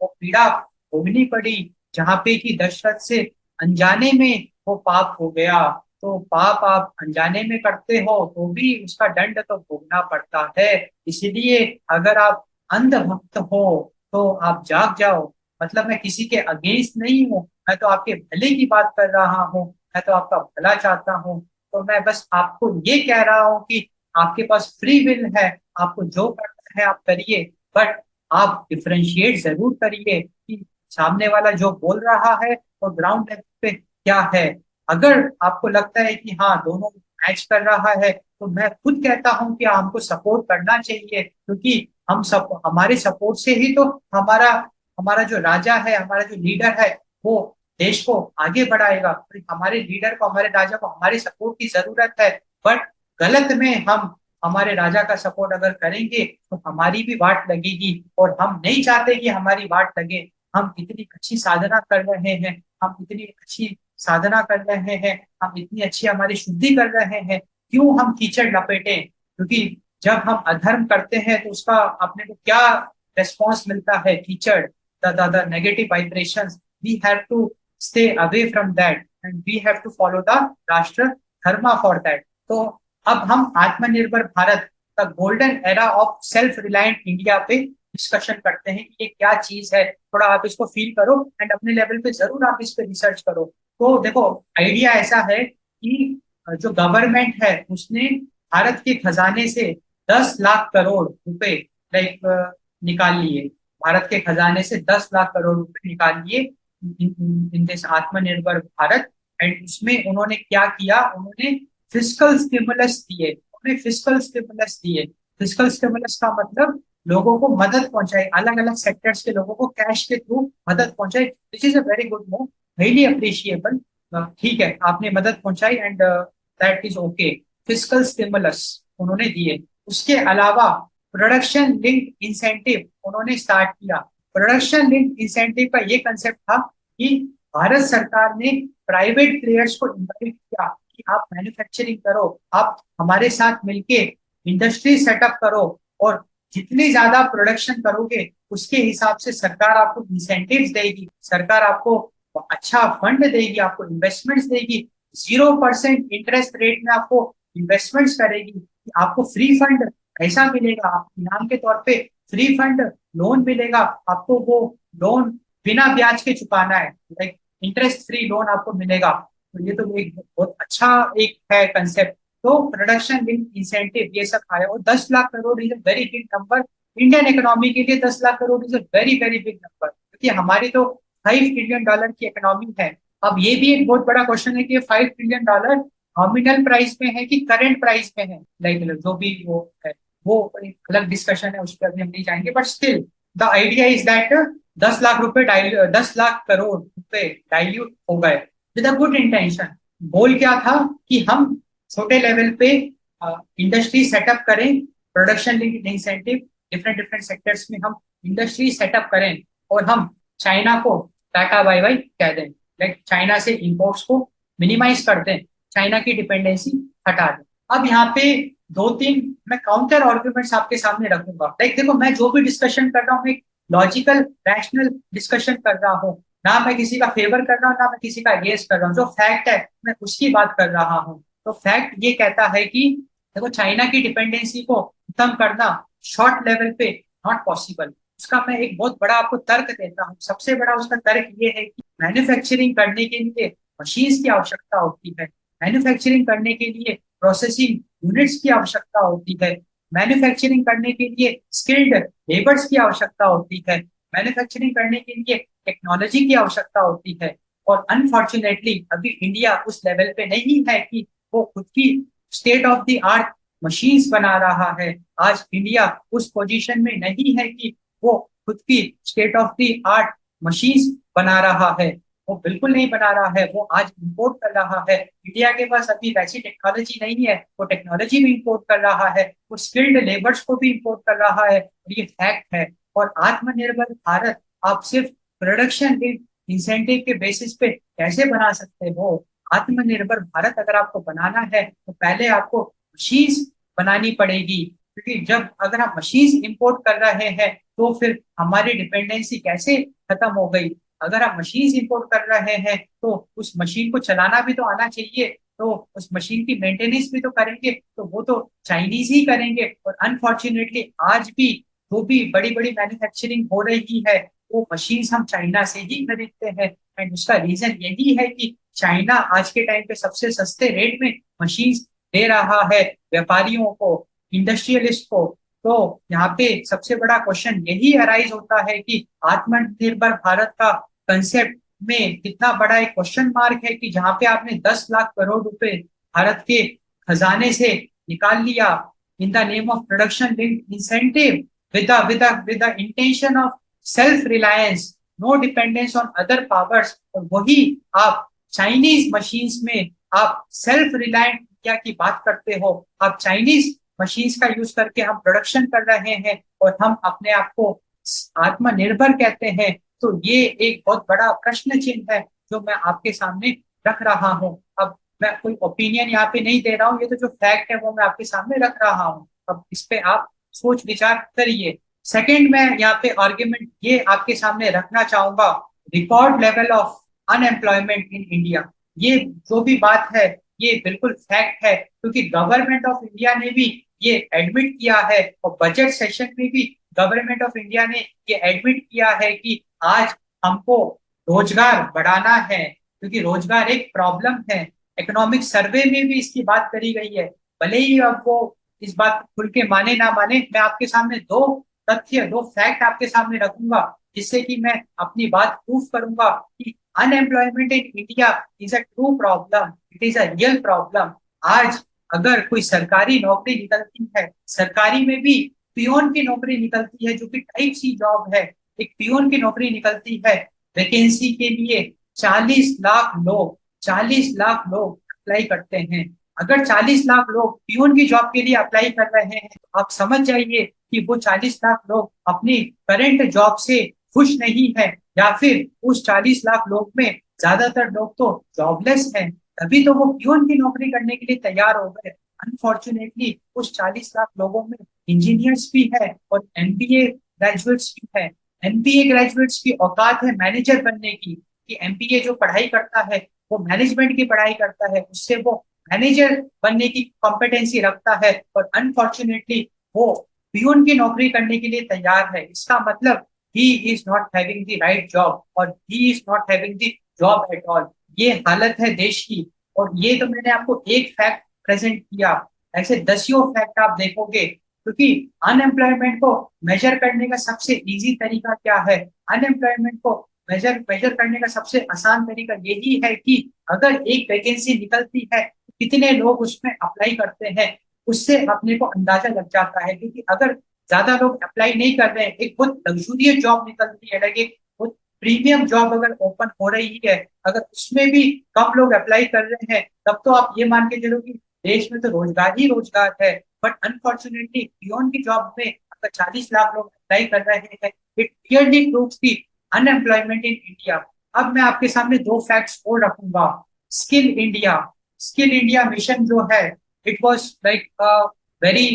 वो पीड़ा भोगनी पड़ी, जहाँ पे कि दशरथ से अनजाने में वो पाप हो गया। तो पाप आप अनजाने में करते हो तो भी उसका दंड तो भोगना पड़ता है। इसीलिए अगर आप अंधभक्त हो तो आप जाग जाओ। मतलब मैं किसी के अगेंस्ट नहीं हूँ, मैं तो आपके भले की बात कर रहा हूँ, मैं तो आपका भला चाहता हूँ। तो मैं बस आपको ये कह रहा हूँ कि आपके पास फ्री विल है, आपको जो करना है आप करिए, बट आप डिफरेंशिएट जरूर करिए कि सामने वाला जो बोल रहा है और ग्राउंड लेवल पे क्या है। अगर आपको लगता है कि हाँ दोनों मैच कर रहा है, तो मैं खुद कहता हूँ कि हमको सपोर्ट करना चाहिए, क्योंकि हम सब, हमारे सपोर्ट से ही तो हमारा हमारा जो राजा है, हमारा जो लीडर है, वो देश को आगे बढ़ाएगा। तो हमारे लीडर को, हमारे राजा को हमारे सपोर्ट की जरूरत है। बट गलत में हम हमारे राजा का सपोर्ट अगर करेंगे तो हमारी भी वाट लगेगी, और हम नहीं चाहते कि हमारी वाट लगे। हम इतनी अच्छी साधना कर रहे हैं, हम इतनी अच्छी साधना कर रहे हैं, हम इतनी अच्छी हमारी शुद्धि कर रहे हैं, क्यों हम कीचड़ लपेटें? क्योंकि जब हम अधर्म करते हैं तो उसका अपने को क्या रेस्पॉन्स मिलता है? कीचड़, the negative vibrations. We have to stay away from that, and we have to follow the राष्ट्र धर्मा for that. तो अब हम आत्मनिर्भर Bharat, the golden era of self reliant India पे डिस्कशन करते हैं कि ये क्या चीज है। थोड़ा आप इसको फील करो, एंड अपने लेवल पे जरूर आप इस पे रिसर्च करो। तो देखो, आइडिया ऐसा है कि जो गवर्नमेंट है उसने भारत के खजाने से 10 लाख करोड़ रुपए लाइक निकाल लिए। भारत के खजाने से 10 लाख करोड़ रुपए निकाल लिए इन दिस आत्मनिर्भर भारत। एंड उसमें उन्होंने क्या किया, उन्होंने फिस्कल स्टिमुलस दिए। उन्होंने फिस्कल स्टिमुलस दिए। फिस्कल स्टिमुलस का मतलब लोगों को मदद पहुंचाई, अलग अलग सेक्टर्स के लोगों को कैश के थ्रू मदद पहुंचाई। This is a very good move, really appreciable. ठीक है, आपने मदद पहुंचाई, and that is okay. Fiscal stimulus उन्होंने दिए। उसके अलावा प्रोडक्शन लिंक्ड इंसेंटिव उन्होंने स्टार्ट किया। प्रोडक्शन लिंक्ड इंसेंटिव का ये कंसेप्ट था कि भारत सरकार ने प्राइवेट प्लेयर्स को इनवाइट किया कि आप मैन्युफैक्चरिंग करो, आप हमारे साथ मिलके इंडस्ट्री सेटअप करो, और जितनी ज्यादा प्रोडक्शन करोगे उसके हिसाब से सरकार आपको इंसेंटिव्स देगी, सरकार आपको अच्छा फंड देगी, आपको इन्वेस्टमेंट्स देगी, 0% इंटरेस्ट रेट में आपको इन्वेस्टमेंट्स करेगी। आपको फ्री फंड ऐसा मिलेगा, इनाम के तौर पे फ्री फंड लोन मिलेगा आपको। वो लोन बिना ब्याज के चुकाना है, लाइक इंटरेस्ट फ्री लोन आपको मिलेगा। तो ये तो एक बहुत अच्छा एक है कंसेप्ट। तो प्रोडक्शन लिंक इंसेंटिव ये सब आया, और 10 lakh crore is a very big number. Indian economy के लिए 10 lakh crore is a very very big number, क्योंकि हमारी तो $5 ट्रिलियन की इकोनॉमी है। अब ये भी एक बहुत बड़ा क्वेश्चन है कि $5 ट्रिलियन नॉमिनल प्राइस में है कि करेंट प्राइस में है, लाइक जो भी वो है, वो एक अलग डिस्कशन है, उस पर अभी हम नहीं जाएंगे। But still the idea is that 10 lakh रुपए 10 लाख करोड़ रुपए डाइल्यूट हो गए विद अ गुड इंटेंशन। गोल क्या था कि हम छोटे लेवल पे इंडस्ट्री सेटअप करें, production linked incentive, different different sectors में हम इंडस्ट्री सेटअप करें, और हम चाइना को टाटा बाय बाय कह दें, लाइक चाइना से इंपोर्ट्स को मिनिमाइज कर दें, चाइना की डिपेंडेंसी हटा दें। अब यहाँ पे दो तीन मैं काउंटर आर्ग्यूमेंट्स आपके सामने रखूंगा। लाइक देखो, मैं जो भी डिस्कशन कर रहा हूँ एक लॉजिकल रैशनल डिस्कशन कर रहा हूँ, ना मैं किसी का फेवर कर रहा हूँ ना मैं किसी का अगेंस्ट कर रहा हूँ। जो फैक्ट है मैं उसकी बात कर रहा हूँ। तो फैक्ट ये कहता है कि देखो, चाइना की डिपेंडेंसी को खत्म करना शॉर्ट लेवल पे नॉट पॉसिबल। उसका मैं एक बहुत बड़ा आपको तर्क देता हूँ। सबसे बड़ा उसका तर्क ये है कि मैन्युफैक्चरिंग करने के लिए मशीन्स की आवश्यकता होती है, मैन्युफैक्चरिंग करने के लिए प्रोसेसिंग यूनिट्स की आवश्यकता होती है, मैन्युफैक्चरिंग करने के लिए स्किल्ड लेबर्स की आवश्यकता होती है, मैन्युफैक्चरिंग करने के लिए टेक्नोलॉजी की आवश्यकता होती है। और अनफॉर्चुनेटली अभी इंडिया उस लेवल पे नहीं है कि वो खुद की state of the art machines बना रहा है। आज इंडिया उस पोजीशन में नहीं है कि वो खुद की state of the art machines बना रहा है। वो बिल्कुल नहीं बना रहा है, वो आज इंपोर्ट कर रहा है। इंडिया के पास अभी वैसी टेक्नोलॉजी नहीं है, वो टेक्नोलॉजी भी इंपोर्ट कर रहा है, वो स्किल्ड लेबर्स को भी इंपोर्ट कर रहा है, और ये फैक्ट है। और आत्मनिर्भर भारत आप सिर्फ प्रोडक्शन इंसेंटिव के बेसिस पे कैसे बना सकते हो? आत्मनिर्भर भारत अगर आपको बनाना है तो पहले आपको मशीन्स बनानी पड़ेगी, क्योंकि जब अगर हम मशीन्स इंपोर्ट कर रहे हैं तो फिर हमारी डिपेंडेंसी कैसे खत्म हो गई? अगर हम मशीन्स इंपोर्ट कर रहे हैं तो उस मशीन को चलाना भी तो आना चाहिए, तो उस मशीन की मेंटेनेंस भी तो करेंगे, तो वो तो चाइनीज ही करेंगे। और अनफॉर्चुनेटली आज भी जो भी बड़ी बड़ी मैन्युफैक्चरिंग हो रही है वो मशीन्स हम चाइना से ही खरीदते हैं। एंड उसका रीजन यही है कि चाइना आज के टाइम पे सबसे सस्ते रेट में मशीन्स दे रहा है व्यापारियों को, इंडस्ट्रियलिस्ट को। तो यहाँ पे सबसे बड़ा क्वेश्चन यही अराइज होता है कि आत्मनिर्भर भारत का कंसेप्ट में कितना बड़ा एक क्वेश्चन मार्क है कि जहाँ पे आपने 10 लाख करोड़ रुपए भारत के खजाने से निकाल लिया in the name of production linked incentive with the intention of self reliance, no dependence on other powers। और वही आप चाइनीज मशीन्स में आप सेल्फ रिलायंट इंडिया की बात करते हो। आप चाइनीज मशीन्स का यूज करके हम प्रोडक्शन कर रहे हैं और हम अपने आप को आत्मनिर्भर कहते हैं। तो ये एक बहुत बड़ा प्रश्न चिन्ह है जो मैं आपके सामने रख रहा हूँ। अब मैं कोई ओपिनियन यहाँ पे नहीं दे रहा हूँ, ये तो जो फैक्ट है वो मैं आपके सामने रख रहा हूँ। अब इस पे आप सोच विचार करिए। सेकंड, मैं यहाँ पे आर्ग्यूमेंट ये आपके सामने रखना चाहूंगा, record level of unemployment in India. ये जो भी बात है ये बिल्कुल फैक्ट है, क्योंकि गवर्नमेंट ऑफ इंडिया ने भी ये एडमिट किया है और बजट सेशन में भी गवर्नमेंट ऑफ इंडिया ने ये एडमिट किया है कि आज हमको रोजगार बढ़ाना है, क्योंकि रोजगार एक प्रॉब्लम है। इकोनॉमिक सर्वे में भी इसकी बात करी गई है। भले ही अब वो इस बात को खुल के माने ना माने, मैं आपके सामने दो तथ्य दो फैक्ट आपके सामने रखूंगा जिससे कि मैं अपनी बात प्रूफ करूंगा कि unemployment in India is a true problem, it is a real problem. आज अगर कोई सरकारी नौकरी निकलती है, सरकारी में भी पियोन की नौकरी निकलती है जो कि टाइप सी जॉब है, एक पियोन की नौकरी निकलती है, वैकेंसी के लिए 40 लाख लोग 40 लाख लोग अप्लाई करते हैं। अगर 40 लाख लोग पियून की जॉब के लिए अप्लाई कर रहे हैं तो आप समझ जाइए कि वो 40 लाख लोग अपनी करंट जॉब से खुश नहीं है, या फिर उस 40 लाख लोग में ज्यादातर लोग तो जॉबलेस हैं, तभी तो वो पियून की नौकरी करने के लिए तैयार हो गए। अनफॉर्चुनेटली उस 40 लाख लोगों में इंजीनियर्स भी है और एमबीए ग्रेजुएट्स भी है। एमबीए ग्रेजुएट्स की औकात है मैनेजर बनने की, कि एमबीए जो पढ़ाई करता है वो मैनेजमेंट की पढ़ाई करता है, उससे वो मैनेजर बनने की कॉम्पिटेंसी रखता है, और अनफॉर्चुनेटली वो पियून की नौकरी करने के लिए तैयार है। इसका मतलब he is not having the right job और he is not having the job at all. ये हालत है देश की। और ये तो मैंने आपको एक फैक्ट प्रेजेंट किया, ऐसे दसियों फैक्ट आप देखोगे, क्योंकि अनएम्प्लॉयमेंट को मेजर करने का सबसे इजी तरीका क्या है? अनएम्प्लॉयमेंट को मेजर मेजर करने का सबसे आसान तरीका यही है कि अगर एक वैकेंसी निकलती है कितने लोग उसमें अप्लाई करते हैं, उससे अपने को अंदाजा लग जाता है। क्योंकि अगर ज्यादा लोग अप्लाई नहीं कर रहे हैं, एक बहुत लग्जूरियस जॉब निकलती है, लगे बहुत प्रीमियम जॉब अगर ओपन हो रही है, अगर उसमें भी कम लोग अप्लाई कर रहे हैं, तब तो आप ये मान के चलो कि देश में तो रोजगार ही रोजगार है। बट अनफॉर्चुनेटली पियोन की जॉब में अगर 40 लाख लोग अप्लाई कर रहे हैं, it clearly proves the unemployment in India. अब मैं आपके सामने दो फैक्ट्स और रखूंगा। Skill India, skill India mission जो है, it was like a very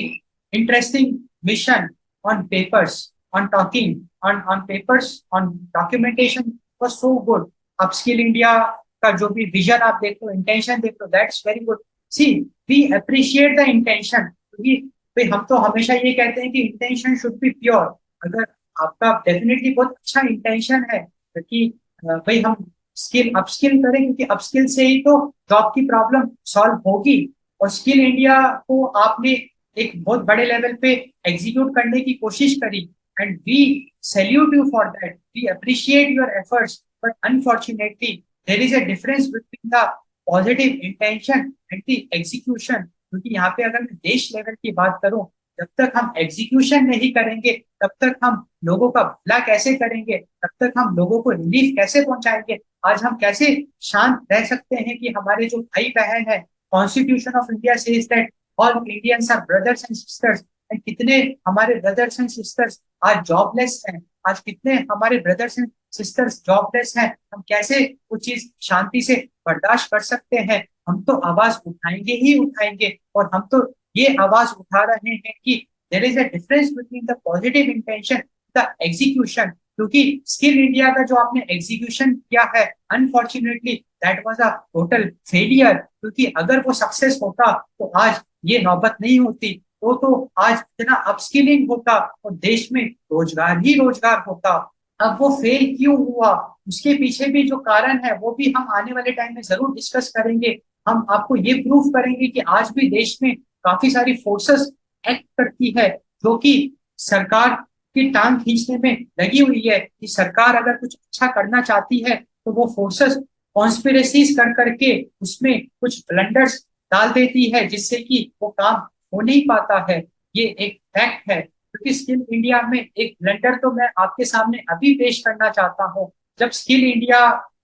interesting mission on papers, on talking, on papers, on documentation was so good. अब स्किल इंडिया का जो भी विजन आप देख लो, इंटेंशन देख लो, that's very good. See, we appreciate the intention, क्योंकि भाई हम तो हमेशा ये कहते हैं कि इंटेंशन शुड बी प्योर। अगर आपका डेफिनेटली बहुत अच्छा इंटेंशन है कि भाई हम स्किल अपस्किल करें, क्योंकि अपस्किल से ही तो जॉब की प्रॉब्लम सॉल्व होगी। और स्किल इंडिया को आपने एक बहुत बड़े लेवल पे एग्जीक्यूट करने की कोशिश करी, and we salute you for that, we appreciate your efforts. But unfortunately there is a difference between the positive intention and the execution. क्योंकि यहाँ पे अगर मैं देश लेवल की बात करूं, जब तक हम एग्जीक्यूशन नहीं करेंगे, तब तक हम लोगों का भला कैसे करेंगे, तब तक हम लोगों को रिलीफ कैसे पहुंचाएंगे, आज हम कैसे शांत रह सकते हैं कि हमारे जो भाई बहन है, constitution of India says that all Indians are brothers and sisters. And कितने हमारे ब्रदर्स एंड सिस्टर्स आज जॉबलेस हैं, आज कितने हमारे ब्रदर्स एंड सिस्टर्स जॉबलेस हैं, हम कैसे वो चीज शांति से बर्दाश्त कर सकते हैं। हम तो आवाज उठाएंगे ही उठाएंगे, और हम तो ये आवाज उठा रहे हैं कि there is a difference between the positive intention, the execution. क्योंकि स्किल इंडिया का जो आपने एग्जीक्यूशन किया है, unfortunately that was a total failure. क्योंकि अगर वो सक्सेस होता तो आज ये नौबत नहीं होती, तो आज इतना अपस्किलिंग होता और देश में रोजगार ही रोजगार होता। अब वो फेल क्यों हुआ, उसके पीछे भी जो कारण है वो भी हम आने वाले टाइम में जरूर डिस्कस करेंगे। हम आपको ये प्रूफ करेंगे कि आज भी देश में काफी सारी फोर्सेस एक्ट करती है, जो कि सरकार की टांग खींचने में लगी हुई है। कि सरकार अगर कुछ अच्छा करना चाहती है तो वो फोर्सेस कॉन्स्पिरेसीज कर करके उसमें कुछ ब्लंडर्स डाल देती है, जिससे कि वो काम हो नहीं पाता है। ये एक फैक्ट है। क्योंकि स्किल इंडिया में एक ब्लंडर तो मैं आपके सामने अभी पेश करना चाहता हूँ। जब स्किल इंडिया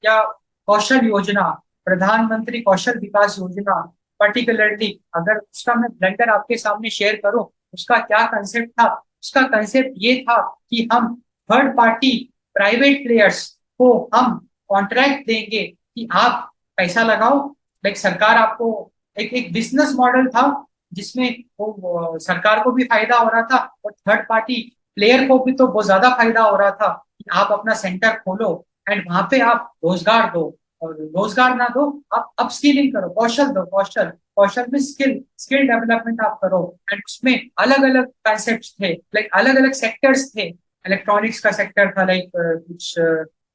या कौशल योजना, प्रधानमंत्री कौशल विकास योजना पर्टिकुलरली, अगर उसका मैं ब्लंडर आपके सामने शेयर करूं, उसका क्या कंसेप्ट था? उसका कंसेप्ट ये था कि हम थर्ड पार्टी प्राइवेट प्लेयर्स को हम कॉन्ट्रैक्ट देंगे कि आप पैसा लगाओ। लाइक सरकार आपको एक एक बिजनेस मॉडल था, जिसमें वो सरकार को भी फायदा हो रहा था और थर्ड पार्टी प्लेयर को भी तो बहुत ज्यादा फायदा हो रहा था कि आप अपना सेंटर खोलो एंड वहां पे आप रोजगार दो। और रोजगार ना दो, आप अपस्किलिंग करो, कौशल दो, कौशल कौशल में स्किल स्किल डेवलपमेंट आप करो। एंड उसमें अलग अलग कॉन्सेप्ट थे, लाइक अलग अलग सेक्टर्स थे। इलेक्ट्रॉनिक्स का सेक्टर था, लाइक कुछ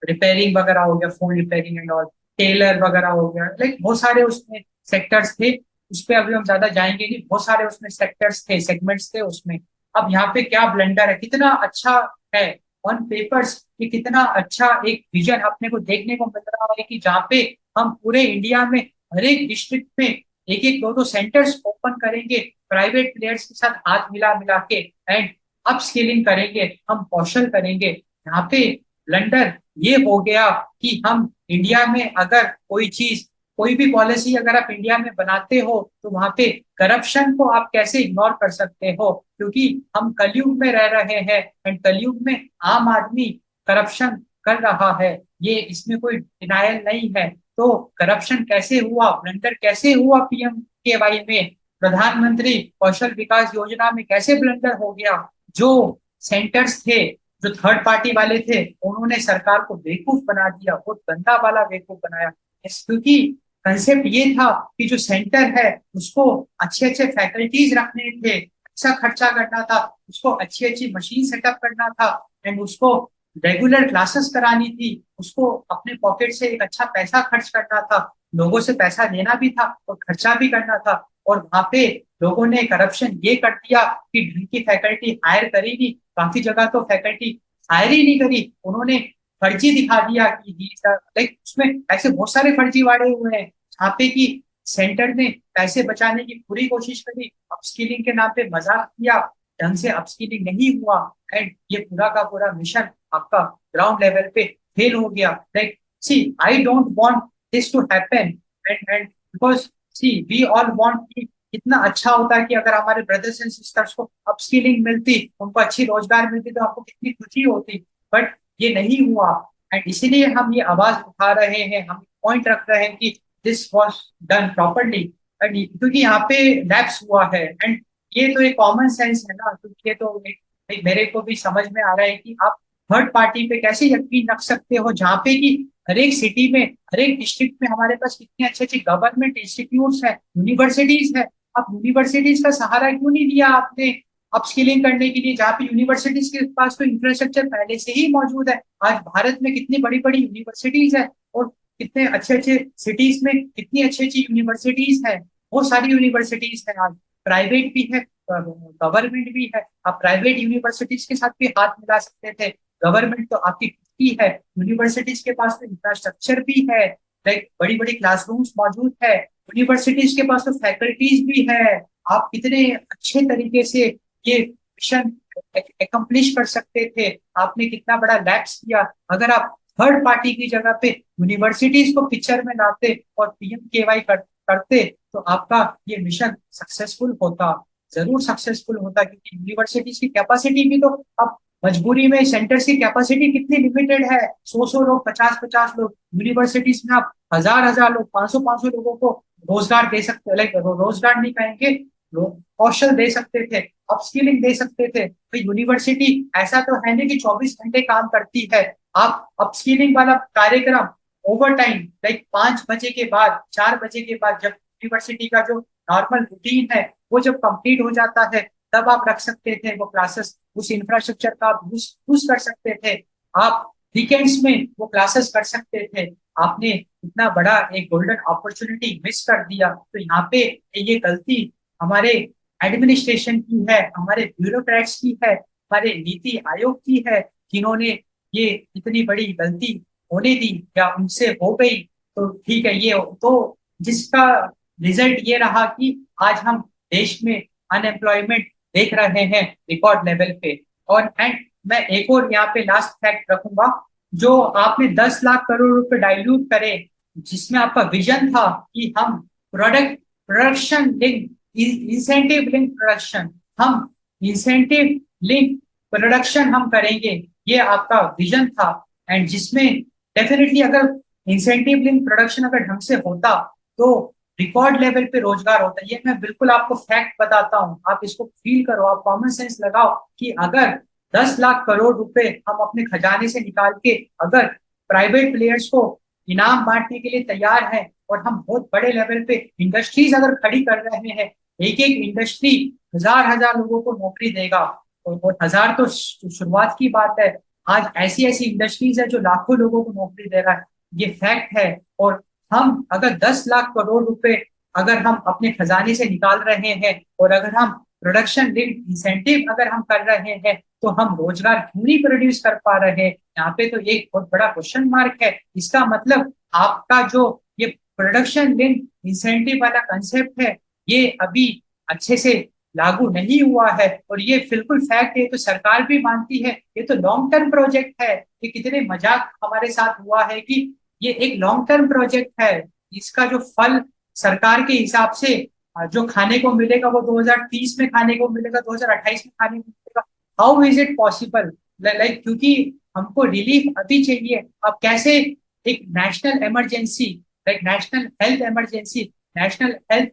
रिपेयरिंग वगैरह हो गया, phone repairing and all, tailor वगैरह हो गया, लाइक बहुत सारे उसमें सेक्टर्स थे। उस पर अभी हम ज्यादा जाएंगे नहीं, बहुत सारे उसमें सेक्टर्स थे, सेगमेंट्स थे उसमें। अब यहाँ पे क्या ब्लेंडर है, कितना अच्छा है ऑन पेपर्स, कि कितना अच्छा एक विजन अपने को देखने को मिल रहा है कि जहाँ पे हम पूरे इंडिया में हर एक डिस्ट्रिक्ट में एक एक दो दो सेंटर्स ओपन करेंगे, प्राइवेट प्लेयर्स के साथ हाथ मिला मिला के, एंड अप स्किलिंग करेंगे, हम कौशल करेंगे। यहाँ पे ब्लंडर ये हो गया कि हम इंडिया में अगर कोई चीज, कोई भी पॉलिसी अगर आप इंडिया में बनाते हो, तो वहां पे करप्शन को आप कैसे इग्नोर कर सकते हो? क्योंकि हम कलयुग में रह रहे हैं, एंड कलयुग में आम आदमी करप्शन कर रहा है, ये इसमें कोई डिनायल नहीं है। तो करप्शन कैसे हुआ, ब्लंडर कैसे हुआ पीएम के वाई में, प्रधानमंत्री कौशल विकास योजना में कैसे ब्लंडर हो गया? जो सेंटर्स थे, जो थर्ड पार्टी वाले थे, उन्होंने सरकार को बेवकूफ बना दिया, बहुत गंदा वाला बेवकूफ बनाया। क्योंकि कंसेप्ट ये था कि जो सेंटर है उसको अच्छे अच्छे फैकल्टीज रखने थे, अच्छा खर्चा करना था, उसको अच्छी अच्छी मशीन सेटअप करना था, एंड उसको रेगुलर क्लासेस करानी थी, उसको अपने पॉकेट से एक अच्छा पैसा खर्च करना था, लोगों से पैसा लेना भी था और खर्चा भी करना था। और वहां पे लोगों ने करप्शन ये कर दिया कि ढंग की फैकल्टी हायर करी नहीं, काफी जगह तो फैकल्टी हायर ही नहीं करी, उन्होंने फर्जी दिखा दिया कि लाइक उसमें ऐसे बहुत सारे फर्जी वाड़े हुए हैं जहाँ पे कि सेंटर ने पैसे बचाने की पूरी कोशिश करी, अपस्किलिंग के नाम पे मजाक किया, ढंग से अपस्किलिंग नहीं हुआ, एंड ये पूरा का पूरा मिशन आपका ग्राउंड लेवल पे फेल हो गया। Like see, I don't want this to happen, and because see we all want कि कितना अच्छा होता है कि अगर हमारे ब्रदर्स एंड सिस्टर्स को अपस्किलिंग मिलती, उनको अच्छी रोजगार मिलती, तो आपको कितनी खुशी होती। बट ये नहीं हुआ, एंड इसीलिए हम ये आवाज उठा रहे हैं, हम पॉइंट रख रहे हैं कि this was done properly. And क्योंकि यहाँ पे लैप्स हुआ है, एंड ये तो एक कॉमन सेंस है ना, क्योंकि ये तो एक मेरे को भी समझ में आ रहा है कि आप थर्ड पार्टी पे कैसे यकीन रख सकते हो, जहाँ पे कि हर एक सिटी में, हर एक डिस्ट्रिक्ट में हमारे पास कितने अच्छे अच्छे गवर्नमेंट इंस्टीट्यूट्स है, यूनिवर्सिटीज है। आप यूनिवर्सिटीज का सहारा क्यों नहीं लिया आपने अपस्किलिंग करने के लिए, जहाँ पे यूनिवर्सिटीज के पास तो इंफ्रास्ट्रक्चर पहले से ही मौजूद है। आज भारत में कितनी बड़ी बड़ी यूनिवर्सिटीज है, और कितने अच्छे अच्छे सिटीज में कितनी अच्छी अच्छी यूनिवर्सिटीज है। वो सारी यूनिवर्सिटीज है आज, प्राइवेट भी है, गवर्नमेंट भी है। आप प्राइवेट यूनिवर्सिटीज के साथ भी हाथ मिला सकते थे। गवर्नमेंट तो आपकी खुद की है, यूनिवर्सिटीज के पास तो इंफ्रास्ट्रक्चर भी है, लाइक बड़ी बड़ी क्लासरूम्स मौजूद है, यूनिवर्सिटीज के पास तो फैकल्टीज भी है। आप कितने अच्छे तरीके से ये मिशन एकम्प्लिश कर सकते थे। आपने कितना बड़ा लैप्स किया। अगर आप थर्ड पार्टी की जगह पे यूनिवर्सिटीज को पिक्चर में लाते और पीएमकेवाई करते, तो आपका ये मिशन सक्सेसफुल होता, जरूर सक्सेसफुल होता। क्योंकि यूनिवर्सिटीज की कैपेसिटी भी तो अब मजबूरी में, सेंटर्स की कैपेसिटी कितनी लिमिटेड है, 100 100 लोग, 50 50 लोग। यूनिवर्सिटीज में आप हजार हजार लोग, 500 500 लोगों को रोजगार दे सकते, लाइक रोजगार नहीं कहेंगे, कौशल दे सकते थे, अपस्किलिंग दे सकते थे। तो यूनिवर्सिटी ऐसा तो है नहीं कि 24 घंटे काम करती है। आप अपस्किलिंग वाला कार्यक्रम ओवर टाइम, लाइक 5 बजे के बाद, 4 बजे के बाद, जब यूनिवर्सिटी का जो नॉर्मल रूटीन है वो जब कंप्लीट हो जाता है, तब आप रख सकते थे वो क्लासेस। उस इंफ्रास्ट्रक्चर का आप यूज कर सकते थे। आप वीकेंड्स में वो क्लासेस कर सकते थे। आपने इतना बड़ा एक गोल्डन अपॉर्चुनिटी मिस कर दिया। तो यहाँ पे ये गलती हमारे एडमिनिस्ट्रेशन की है, हमारे ब्यूरोक्रेट्स की है, हमारे नीति आयोग की है, जिन्होंने ये इतनी बड़ी गलती होने दी, या उनसे हो गई तो ठीक है। ये तो जिसका रिजल्ट ये रहा कि आज हम देश में अनएम्प्लॉयमेंट देख रहे हैं रिकॉर्ड लेवल पे। और एंड मैं एक और यहाँ पे लास्ट फैक्ट रखूंगा, जो आपने 10 लाख करोड़ रुपए डाइल्यूट करे, जिसमें आपका विजन था कि हम production link, incentive link production, हम इंसेंटिव लिंक प्रोडक्शन हम करेंगे, ये आपका विजन था। एंड जिसमें डेफिनेटली अगर इंसेंटिव लिंक प्रोडक्शन अगर ढंग से होता, तो रिकॉर्ड लेवल पे रोजगार होता है। ये मैं बिल्कुल आपको फैक्ट बताता हूँ, आप इसको फील करो, आप कॉमन सेंस लगाओ कि अगर 10 लाख करोड़ रुपए हम अपने खजाने से निकाल के अगर प्राइवेट प्लेयर्स को इनाम बांटने के लिए तैयार हैं, और हम बहुत बड़े लेवल पे इंडस्ट्रीज अगर खड़ी कर रहे हैं, एक एक इंडस्ट्री हजार हजार लोगों को नौकरी देगा। और हजार तो शुरुआत की बात है, आज ऐसी ऐसी इंडस्ट्रीज है जो लाखों लोगों को नौकरी दे रहा है। ये फैक्ट है। और हम अगर 10 लाख करोड़ रुपए अगर हम अपने खजाने से निकाल रहे हैं, और अगर हम प्रोडक्शन लिंक्ड इंसेंटिव अगर हम कर रहे हैं, तो हम रोजगार क्यों नहीं प्रोड्यूस कर पा रहे हैं? यहाँ पे तो एक बहुत बड़ा क्वेश्चन मार्क है। इसका मतलब आपका जो ये प्रोडक्शन लिंक्ड इंसेंटिव वाला कंसेप्ट है, ये अभी अच्छे से लागू नहीं हुआ है। और ये बिल्कुल फैक्ट है, तो सरकार भी मानती है ये तो लॉन्ग टर्म प्रोजेक्ट है। ये कितने मजाक हमारे साथ हुआ है कि ये एक लॉन्ग टर्म प्रोजेक्ट है, इसका जो फल सरकार के हिसाब से जो खाने को मिलेगा वो 2030 में खाने को मिलेगा, 2028 में खाने को मिलेगा। How is it possible? Like क्योंकि हमको रिलीफ अभी चाहिए। अब कैसे एक national emergency, like national health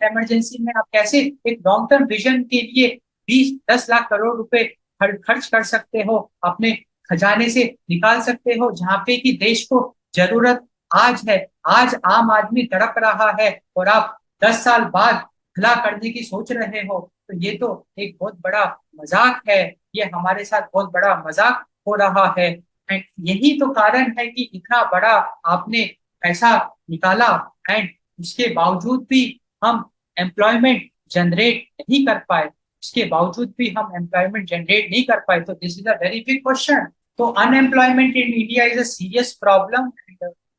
emergency में आप कैसे एक लॉन्ग टर्म विजन के लिए 20 10 लाख करोड़ रुपए खर्च कर सकते हो, अपने खजाने से निकाल सकते हो, जहाँ पे कि देश को जरूरत आज है। आज आम आदमी तड़प रहा है, और आप 10 साल बाद भला करने की सोच रहे हो, तो ये तो एक बहुत बड़ा मजाक है। ये हमारे साथ बहुत बड़ा मजाक हो रहा है। एंड यही तो कारण है कि इतना बड़ा आपने पैसा निकाला, एंड उसके बावजूद भी हम एम्प्लॉयमेंट जनरेट नहीं कर पाए, उसके बावजूद भी हम एम्प्लॉयमेंट जनरेट नहीं कर पाए। तो this is a very big question. तो unemployment in India is a serious problem,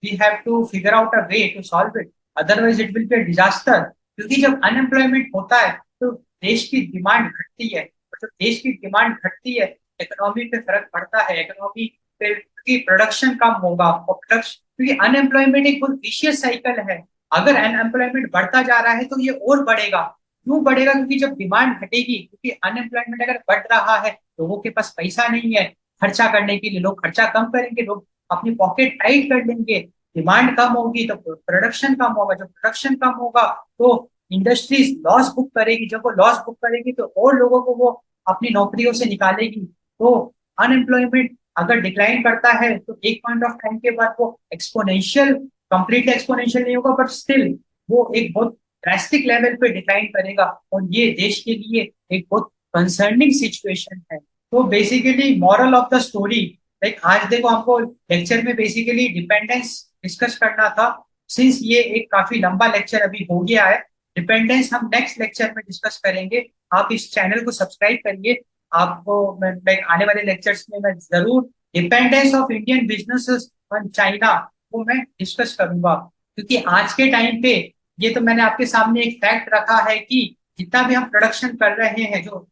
we have to figure out a way to solve it, otherwise it will be a disaster. क्योंकि जब unemployment होता है तो देश की डिमांड घटती है, और जब देश की डिमांड घटती है, इकोनॉमी पे फर्क पड़ता है, इकोनॉमी पे की प्रोडक्शन कम होगा, और प्रोडक्शन, क्योंकि अनएम्प्लॉयमेंट एक बहुत विशियस साइकिल है। अगर अनएम्प्लॉयमेंट बढ़ता जा रहा है तो ये और बढ़ेगा। क्यों बढ़ेगा? क्योंकि जब डिमांड घटेगी, क्योंकि अनएम्प्लॉयमेंट अगर बढ़ रहा है, लोगों के पास पैसा नहीं है खर्चा करने के लिए, लोग खर्चा कम करेंगे, लोग अपनी पॉकेट टाइट कर लेंगे, डिमांड कम होगी तो प्रोडक्शन कम होगा, जब प्रोडक्शन कम होगा तो इंडस्ट्रीज लॉस बुक करेगी, जब वो लॉस बुक करेगी तो और लोगों को वो अपनी नौकरियों से निकालेगी। तो अनएम्प्लॉयमेंट अगर डिक्लाइन करता है तो एक पॉइंट ऑफ टाइम के बाद वो एक्सपोनेंशियल, कंप्लीट एक्सपोनेंशियल नहीं होगा, बट स्टिल वो एक बहुत ड्रास्टिक लेवल पे डिक्लाइन करेगा, और ये देश के लिए एक बहुत कंसर्निंग सिचुएशन है। तो basically moral of the story, like आज देखो हमको लेक्चर में बेसिकली डिपेंडेंस डिस्कस करना था। सिंस ये एक काफी लंबा लेक्चर अभी हो गया है, डिपेंडेंस हम नेक्स्ट लेक्चर में डिस्कस करेंगे। आप इस चैनल को सब्सक्राइब करिए, आपको मैं आने वाले लेक्चर्स में मैं जरूर dependence of Indian businesses on China को मैं डिस्कस करूंगा। क्योंकि आज के टाइम पे ये तो मैंने आपके सामने एक फैक्ट रखा है कि जितना भी हम प्रोडक्शन कर रहे हैं, जो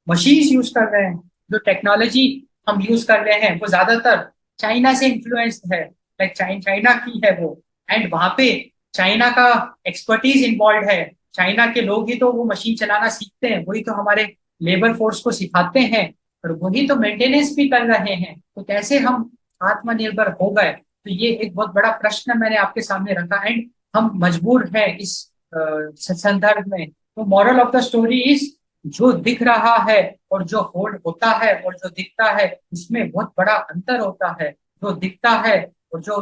मशीन्स यूज कर रहे हैं, जो टेक्नोलॉजी हम यूज कर रहे हैं, वो ज्यादातर चाइना से इन्फ्लुएंस्ड है, लाइक चाइना की है वो। एंड वहां पे चाइना का एक्सपर्टीज इन्वॉल्व है, चाइना के लोग ही तो वो मशीन चलाना सीखते हैं, वही तो हमारे लेबर फोर्स को सिखाते हैं, और वही तो मेंटेनेंस भी कर रहे हैं। तो कैसे हम आत्मनिर्भर हो गए? तो ये एक बहुत बड़ा प्रश्न मैंने आपके सामने रखा, एंड हम मजबूर हैं इस संदर्भ में। तो moral of the story is, जो दिख रहा है और जो होल्ड होता है और जो दिखता है, उसमें बहुत बड़ा अंतर होता है। जो दिखता है और जो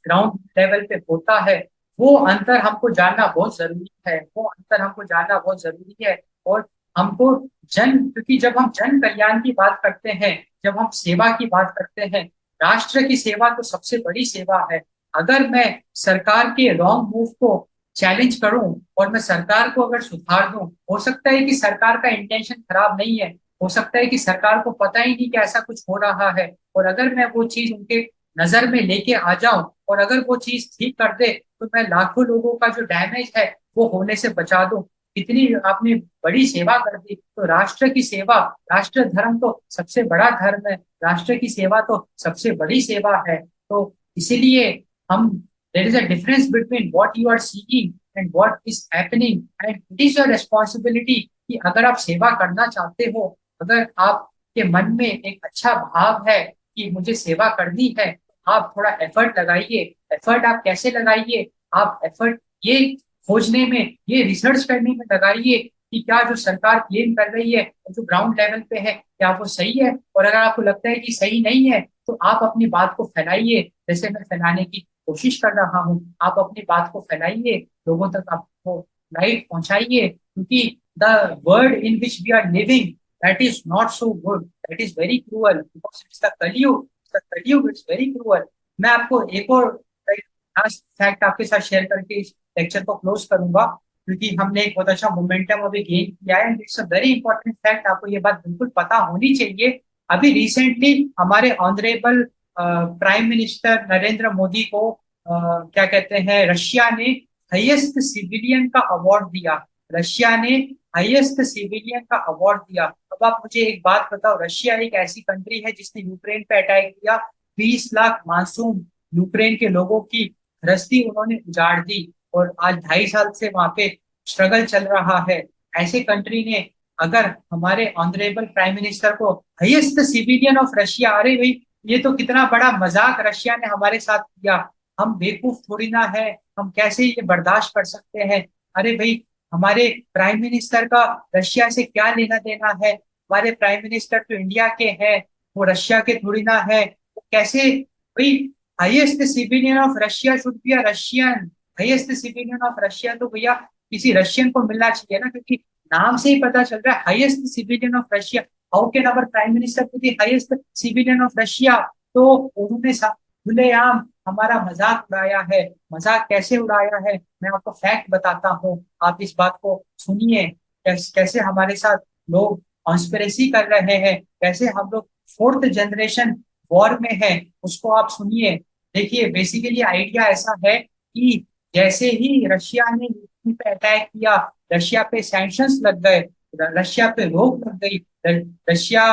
ग्राउंड लेवल पे होता है, वो अंतर हमको जानना बहुत जरूरी है, वो अंतर हमको जानना बहुत जरूरी है। और हमको क्योंकि जब हम जन कल्याण की बात करते हैं, जब हम सेवा की बात करते हैं, राष्ट्र की सेवा तो सबसे बड़ी सेवा है। अगर मैं सरकार के रॉन्ग मूव को चैलेंज करूं और मैं सरकार को अगर सुधार दूं, हो सकता है कि सरकार का इंटेंशन खराब नहीं है, हो सकता है कि सरकार को पता ही नहीं कि ऐसा कुछ हो रहा है, और अगर मैं वो चीज उनके नजर में लेके आ जाऊं और अगर वो चीज ठीक कर दे, तो मैं लाखों लोगों का जो डैमेज है वो होने से बचा दूं। इतनी आपने बड़ी सेवा कर दी, तो राष्ट्र की सेवा, राष्ट्र धर्म तो सबसे बड़ा धर्म है, राष्ट्र की सेवा तो सबसे बड़ी सेवा है। तो इसीलिए हम, there is a difference between what you are seeking and what is happening, and it is your responsibility कि अगर आप सेवा करना चाहते हो, अगर आपके मन में एक अच्छा भाव है कि मुझे सेवा करनी है, आप थोड़ा एफर्ट लगाइए। एफर्ट आप कैसे लगाइए? आप एफर्ट ये खोजने में, ये रिसर्च करने में लगाइए कि क्या जो सरकार क्लेम कर रही है जो ग्राउंड लेवल पे है, क्या वो सही है। और अगर आपको लगता है कि सही नहीं है, तो आप अपनी बात को फैलाइए, जैसे मैं फैलाने की कोशिश कर रहा हूँ। आप अपनी बात को फैलाइए, लोगों तक आपको लाइट पहुंचाइए, क्योंकि the world in which we are living, that is not so good, that is very cruel, because it's the Kalyug, it's very cruel. मैं आपको एक और फैक्ट आपके साथ शेयर करके इस लेक्चर को क्लोज करूंगा, क्योंकि हमने एक बहुत अच्छा मोमेंटम अभी गेन किया है, and it's a very important fact, आपको ये बात बिल्कुल पता होनी चाहिए। अभी रिसेंटली हमारे honourable prime minister Narendra Modi को क्या कहते हैं, रशिया ने हाईएस्ट सिविलियन का अवार्ड दिया। रशिया ने हाईएस्ट सिविलियन का अवार्ड दिया। अब आप मुझे एक बात बताओ, रशिया एक ऐसी कंट्री है जिसने यूक्रेन पे अटैक किया, 20 लाख मासूम यूक्रेन के लोगों की गृहस्थी उन्होंने उजाड़ दी, और आज 2.5 साल से वहां पे स्ट्रगल चल रहा है। ऐसे कंट्री ने अगर हमारे ऑनरेबल प्राइम मिनिस्टर को हाईएस्ट सिविलियन ऑफ रशिया, अरे भाई ये तो कितना बड़ा मजाक रशिया ने हमारे साथ किया। हम बेवकूफ थोड़ी ना है, हम कैसे ये बर्दाश्त कर सकते हैं? अरे भाई, हमारे प्राइम मिनिस्टर का रशिया से क्या लेना देना है? हमारे प्राइम मिनिस्टर तो इंडिया के हैं, वो रशिया के थोड़ी ना है। वो कैसे भाई, highest civilian of Russia should be a Russian, highest civilian of Russia तो भैया किसी रशियन को मिलना चाहिए ना, क्योंकि नाम से ही पता चल रहा है highest civilian of Russia. How can our prime minister be the highest civilian of Russia? तो उन्होंने खुलेआम हमारा मजाक उड़ाया है। मजाक कैसे उड़ाया है, मैं आपको फैक्ट बताता हूँ, आप इस बात को सुनिए। कैसे हमारे साथ लोग कॉन्स्पिरेसी कर रहे हैं, कैसे हम लोग फोर्थ जनरेशन वॉर में है, उसको आप सुनिए। देखिए बेसिकली आइडिया ऐसा है कि जैसे ही रशिया ने यूक्रेन पे अटैक किया, रशिया पे सैंक्शंस लग गए, रशिया पे रोक लग गई, रशिया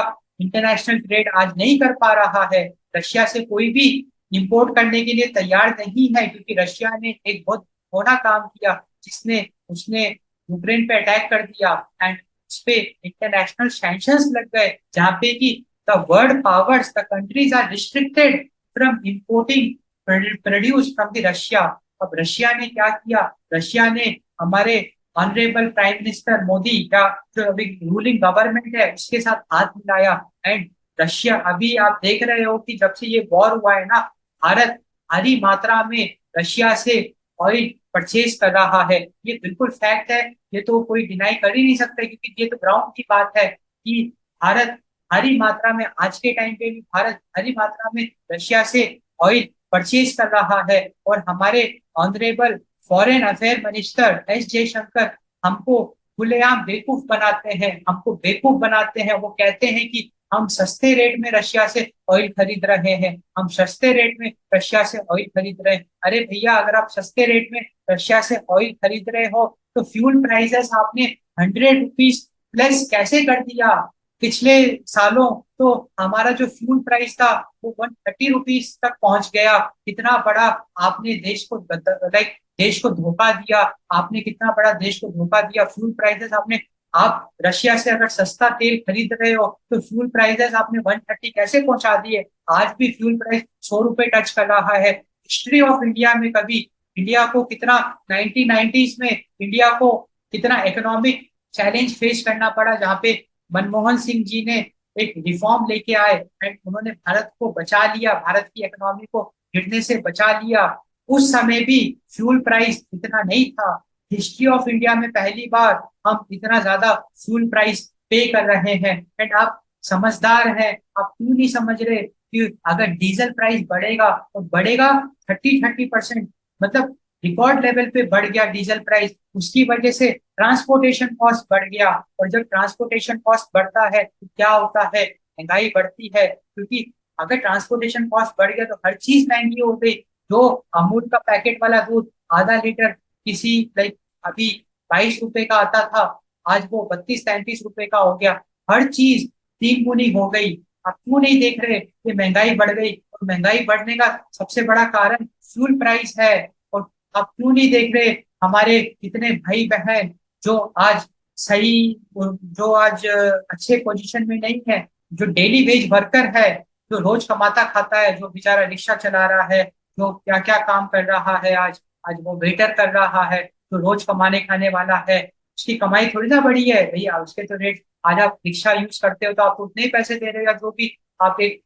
इंटरनेशनल ट्रेड आज नहीं कर पा रहा है, रशिया से कोई भी इंपोर्ट करने के लिए तैयार नहीं है, क्योंकि रशिया ने एक बहुत होना काम किया, जिसने उसने यूक्रेन पे अटैक कर दिया, एंड उस पे इंटरनेशनल सैंक्शंस लग गए, जहाँ पे कि the world powers, the countries are restricted from importing produce from the Russia. अब रशिया ने क्या किया, रशिया ने हमारे ऑनरेबल प्राइम मिनिस्टर मोदी का जो अभी रूलिंग गवर्नमेंट है उसके साथ हाथ मिलाया। एंड रशिया, अभी आप देख रहे हो कि जब से ये वॉर हुआ है ना, भारत भारी मात्रा में रशिया से ऑयल परचेज कर रहा है। ये बिल्कुल फैक्ट है, ये तो कोई डिनाई कर ही नहीं सकता, क्योंकि ये तो ग्राउंड की बात है कि भारत भारी मात्रा में, आज के टाइम पे भी भारत भारी मात्रा में रशिया से ऑयल परचेज कर रहा है। और हमारे honourable foreign affair minister S Jaishankar हमको खुलेआम बेवकूफ बनाते हैं, हमको बेवकूफ बनाते हैं। वो कहते हैं कि हम सस्ते रेट में रशिया से ऑयल खरीद रहे हैं, हम सस्ते रेट में रशिया से ऑयल खरीद रहे हैं। अरे भैया, अगर आप सस्ते रेट में रशिया से ऑयल खरीद रहे हो तो फ्यूल प्राइसेस आपने 100 रुपीज प्लस कैसे कर दिया। पिछले सालों तो हमारा जो फ्यूल प्राइस था वो 130 रुपीज तक पहुंच गया। कितना बड़ा आपने देश को लाइक देश को धोखा दिया, आपने कितना बड़ा देश को धोखा दिया। फ्यूल प्राइसेस आपने, आप रशिया से अगर सस्ता तेल खरीद रहे हो तो फ्यूल प्राइसेस आपने 130 कैसे पहुंचा दिए। आज भी फ्यूल प्राइस 100 रुपए टच कर रहा है। हिस्ट्री ऑफ इंडिया में कभी इंडिया को कितना 1990s में इंडिया को कितना इकोनॉमिक चैलेंज फेस करना पड़ा, जहाँ पे मनमोहन सिंह जी ने एक रिफॉर्म लेके आए एंड उन्होंने भारत को बचा लिया, भारत की इकोनॉमी को गिरने से बचा लिया। उस समय भी फ्यूल प्राइस इतना नहीं था। हिस्ट्री ऑफ इंडिया में पहली बार हम इतना ज्यादा फ्यूल प्राइस पे कर रहे हैं। एंड आप समझदार हैं, आप क्यों नहीं समझ रहे कि अगर डीजल प्राइस बढ़ेगा तो बढ़ेगा 30% मतलब रिकॉर्ड लेवल पे बढ़ गया डीजल प्राइस, उसकी वजह से ट्रांसपोर्टेशन कॉस्ट बढ़ गया। और जब ट्रांसपोर्टेशन कॉस्ट बढ़ता है तो क्या होता है, महंगाई बढ़ती है। क्योंकि अगर ट्रांसपोर्टेशन कॉस्ट बढ़ गया तो हर चीज महंगी हो गई। जो अमूल का पैकेट वाला दूध आधा लीटर किसी लाइक अभी 22 रुपए का आता था, आज वो 32-33 रुपए का हो गया। हर चीज 3 गुनी हो गई। आप क्यों नहीं देख रहे कि महंगाई बढ़ गई, और महंगाई बढ़ने का सबसे बड़ा कारण फ्यूल प्राइस है। और आप क्यों नहीं देख रहे हमारे कितने भाई बहन जो आज सही, जो आज अच्छे पोजीशन में नहीं है, जो डेली वेज वर्कर है, जो रोज कमाता खाता है, जो बेचारा रिक्शा चला रहा है, जो क्या क्या काम कर रहा है, आज आज वो वेटर कर रहा है, जो रोज कमाने खाने वाला है, उसकी कमाई थोड़ी ना बढ़ी है भैया। उसके तो रेट, आज आप रिक्शा यूज करते हो तो आप उतने ही पैसे दे रहे हो, या जो भी आप एक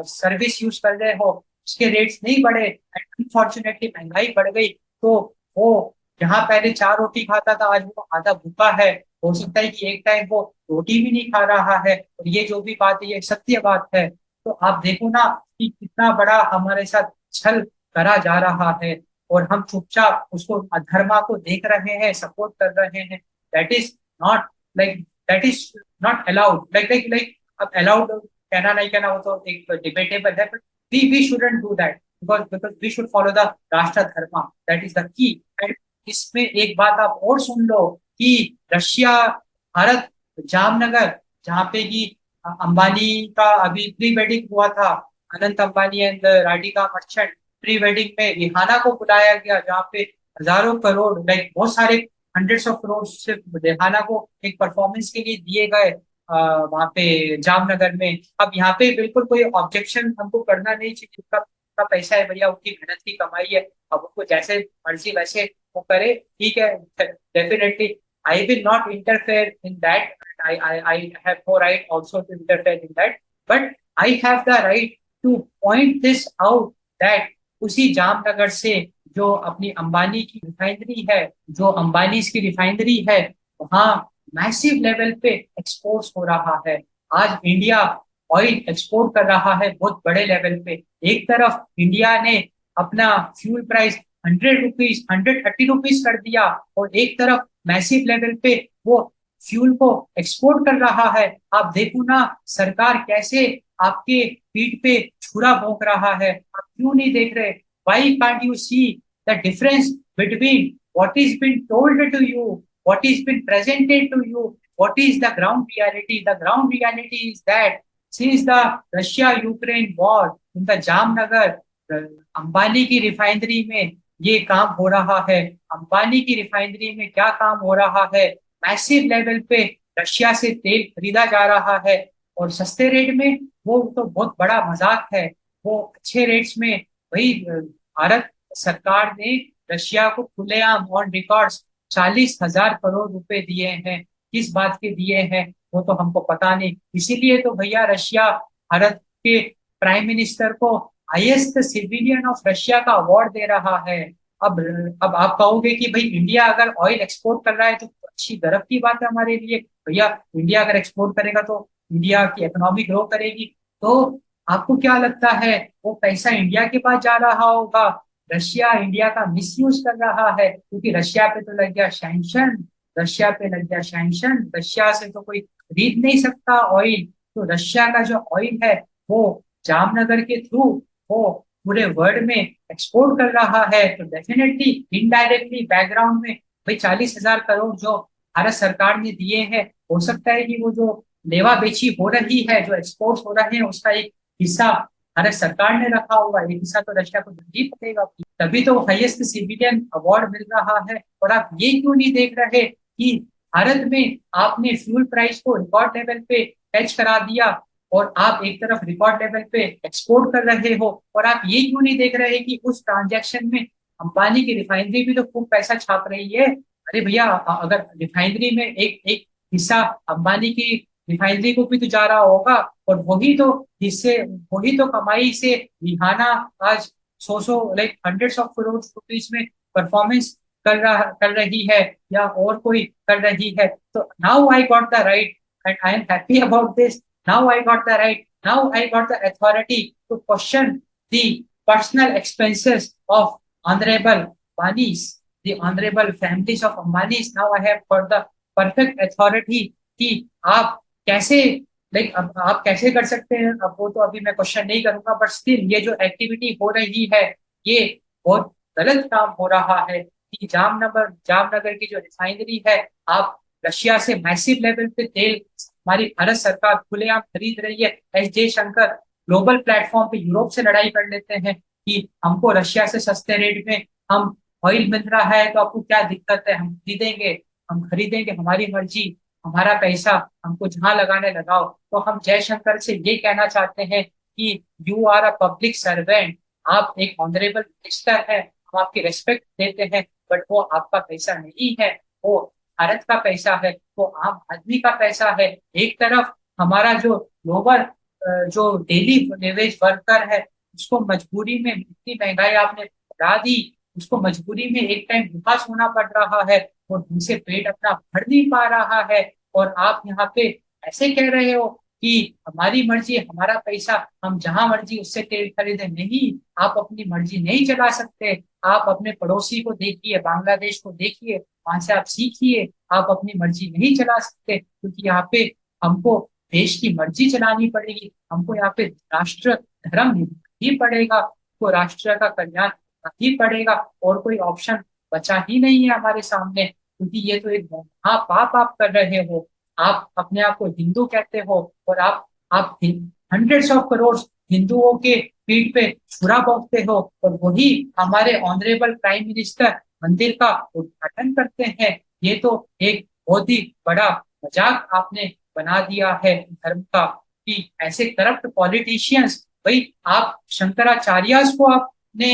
सर्विस यूज कर रहे हो उसके रेट्स नहीं बढ़े। अनफॉर्चुनेटली महंगाई बढ़ गई तो वो जहाँ पहले 4 रोटी खाता था आज वो आधा भूखा है। हो सकता है कि एक टाइम वो रोटी भी नहीं खा रहा है। और ये जो भी बात है ये सत्य बात है। तो आप देखो ना कि कितना बड़ा हमारे साथ छल करा जा रहा है, और हम चुपचाप उसको, अधर्मा को देख रहे हैं, सपोर्ट कर रहे हैं। That is not like, that is not allowed. Like अब अलाउड कहना नहीं कहना वो तो एक डिबेटेबल है, but we shouldn't do that, because we should follow the Rashtra Dharma, that is the key. And इसमें एक बात आप और सुन लो कि रशिया भारत जामनगर, जहाँ पे कि अंबानी का अभी प्री वेडिंग हुआ था, Anant Ambani and Radhika Merchant, pre wedding में रिहाना को बुलाया गया, जहाँ पे हजारों करोड़, लाइक बहुत सारे हंड्रेड्स ऑफ करोड़ सिर्फ रिहाना को एक परफॉर्मेंस के लिए दिए गए वहां पे जामनगर में। अब यहाँ पे बिल्कुल कोई ऑब्जेक्शन हमको करना नहीं चाहिए। उनका पैसा है भैया, उनकी मेहनत की कमाई है, अब उनको जैसे मर्जी वैसे वो करे, ठीक है। Definitely I will not interfere in that. I have no right also to interfere in that, but I have the right to point this out that उसी जामनगर से जो अपनी अंबानी की रिफाइनरी है, जो अंबानी की रिफाइनरी है, वहाँ मैसिव लेवल पे एक्सपोर्ट हो रहा है। आज इंडिया ऑयल एक्सपोर्ट कर रहा है बहुत बड़े लेवल पे। एक तरफ इंडिया ने अपना फ्यूल प्राइस 100 रुपीज, 130 रुपीज कर दिया, और एक तरफ मैसिव लेवल पे वो फ्यूल को एक्सपोर्ट कर रहा है। आप देखो ना सरकार कैसे आपके पीठ पे छुरा भोंक रहा है। आप क्यों नहीं देख रहे? Why can't you see the difference between what is been told to you, what is been presented to you, what is the ground reality? The ground reality is that since the Russia Ukraine war in the Jamnagar, Ambani की refinery में ये काम हो रहा है। अंबानी की refinery में क्या काम हो रहा है? मैसिव लेवल पे रशिया से तेल खरीदा जा रहा है और सस्ते रेट में। वो तो बहुत बड़ा मजाक है। वो अच्छे रेट्स में वही भारत सरकार ने रशिया को खुलेआम ऑन रिकॉर्ड्स 40,000 करोड़ रुपए दिए हैं। किस बात के दिए हैं वो तो हमको पता नहीं। इसीलिए तो भैया रशिया भारत के प्राइम मिनिस्टर को हाईएस्ट सिविलियन ऑफ रशिया का अवार्ड दे रहा है। अब अब आप कहोगे कि भाई इंडिया अगर ऑयल एक्सपोर्ट कर रहा है तो अच्छी गर्व की बात है हमारे लिए। भैया इंडिया अगर एक्सपोर्ट करेगा तो इंडिया की इकोनॉमी ग्रो करेगी। तो आपको क्या लगता है वो पैसा इंडिया के पास जा रहा होगा? रशिया इंडिया का मिसयूज कर रहा है क्योंकि रशिया पे तो लग गया सैंक्शन। रशिया पे लग गया सैंक्शन, रशिया से तो कोई खरीद नहीं सकता ऑयल। तो रशिया का जो ऑयल है वो जामनगर के थ्रू वो पूरे वर्ल्ड में एक्सपोर्ट कर रहा है। तो डेफिनेटली इनडायरेक्टली बैकग्राउंड में भाई 40,000 करोड़ जो भारत सरकार ने दिए हैं, हो सकता है कि वो जो लेवा बेची हो रही है, जो एक्सपोर्ट हो रहे हैं, उसका एक हिस्सा भारत सरकार ने रखा होगा, एक हिस्सा तो रशिया को जल्दी पड़ेगा। तभी तो हाईएस्ट सिविलियन अवार्ड मिल रहा है। और आप ये क्यों नहीं देख रहे कि भारत में आपने फ्यूल प्राइस को रिकॉर्ड लेवल पे टच करा दिया और आप एक तरफ रिकॉर्ड लेवल पे एक्सपोर्ट कर रहे हो? और आप ये क्यों नहीं देख रहे कि उस ट्रांजैक्शन में अंबानी की रिफाइनरी भी तो खूब पैसा छाप रही है? अरे भैया अगर रिफाइनरी में एक एक हिस्सा अंबानी की रिफाइनरी को भी तो जा रहा होगा, और वही तो हिस्से, वही तो कमाई से रिहाना आज सौ like hundreds of crore rupees में परफॉर्मेंस कर रही है, या और कोई कर रही है। तो now I got the right and I am happy about this. Now I got the right, now I got the authority to question the personal expenses of honourable Ambanis, the honorable families of Ambanis. Now I have got the perfect authority कि आप कैसे, like अब आप कैसे कर सकते हैं, अब वो तो अभी मैं क्वेश्चन नहीं करूंगा, बट स्टिल ये जो एक्टिविटी हो रही है ये बहुत गलत काम हो रहा है कि जामनगर की जो रिफाइनरी है, आप रशिया से मैसिव लेवल पे तेल हमारी भारत सरकार खुलेआम खरीद रही है। एस जयशंकर ग्लोबल प्लेटफॉर्म पे यूरोप से लड़ाई कर लेते हैं कि हमको रशिया से सस्ते रेट में हम ऑयल मिल रहा है, तो आपको क्या दिक्कत है, हम खरीदेंगे, हमारी मर्जी, हमारा पैसा, हमको जहां लगाने लगाओ। तो हम जयशंकर से ये कहना चाहते हैं कि you are a public servant, आप एक ऑनरेबल मिनिस्टर है, हम आपकी रेस्पेक्ट देते हैं, बट वो आपका पैसा नहीं है, वो भारत का पैसा है, वो आम आदमी का पैसा है। एक तरफ हमारा जो लोअर जो डेली वेज वर्कर है, उसको मजबूरी में इतनी महंगाई आपने बढ़ा दी, उसको मजबूरी में एक टाइम भूखा सोना पड़ रहा है और ढंग से पेट अपना भर नहीं पा रहा है। और आप यहाँ पे ऐसे कह रहे हो कि हमारी मर्जी हमारा पैसा, हम जहां मर्जी उससे तेल खरीदे? नहीं, आप अपनी मर्जी नहीं चला सकते। आप अपने पड़ोसी को देखिए, बांग्लादेश को देखिए, वहां से आप सीखिए। आप अपनी मर्जी नहीं चला सकते क्योंकि यहाँ पे हमको देश की मर्जी चलानी पड़ेगी, हमको यहाँ पे राष्ट्र धर्म निभाना ही पड़ेगा, को राष्ट्र का कल्याण करना ही पड़ेगा, और कोई ऑप्शन बचा ही नहीं है हमारे सामने। क्योंकि ये तो एक महापाप आप कर रहे हो। आप अपने आप को हिंदू कहते हो और आप हंड्रेड्स ऑफ करोड़ हिंदुओं के पीठ पे छुरा भोंकते हो, और वही हमारे ऑनरेबल प्राइम मिनिस्टर मंदिर का उद्घाटन करते हैं। ये तो एक बहुत ही बड़ा मजाक आपने बना दिया है धर्म का कि ऐसे करप्ट पॉलिटिशियंस। भाई आप शंकराचार्य को आपने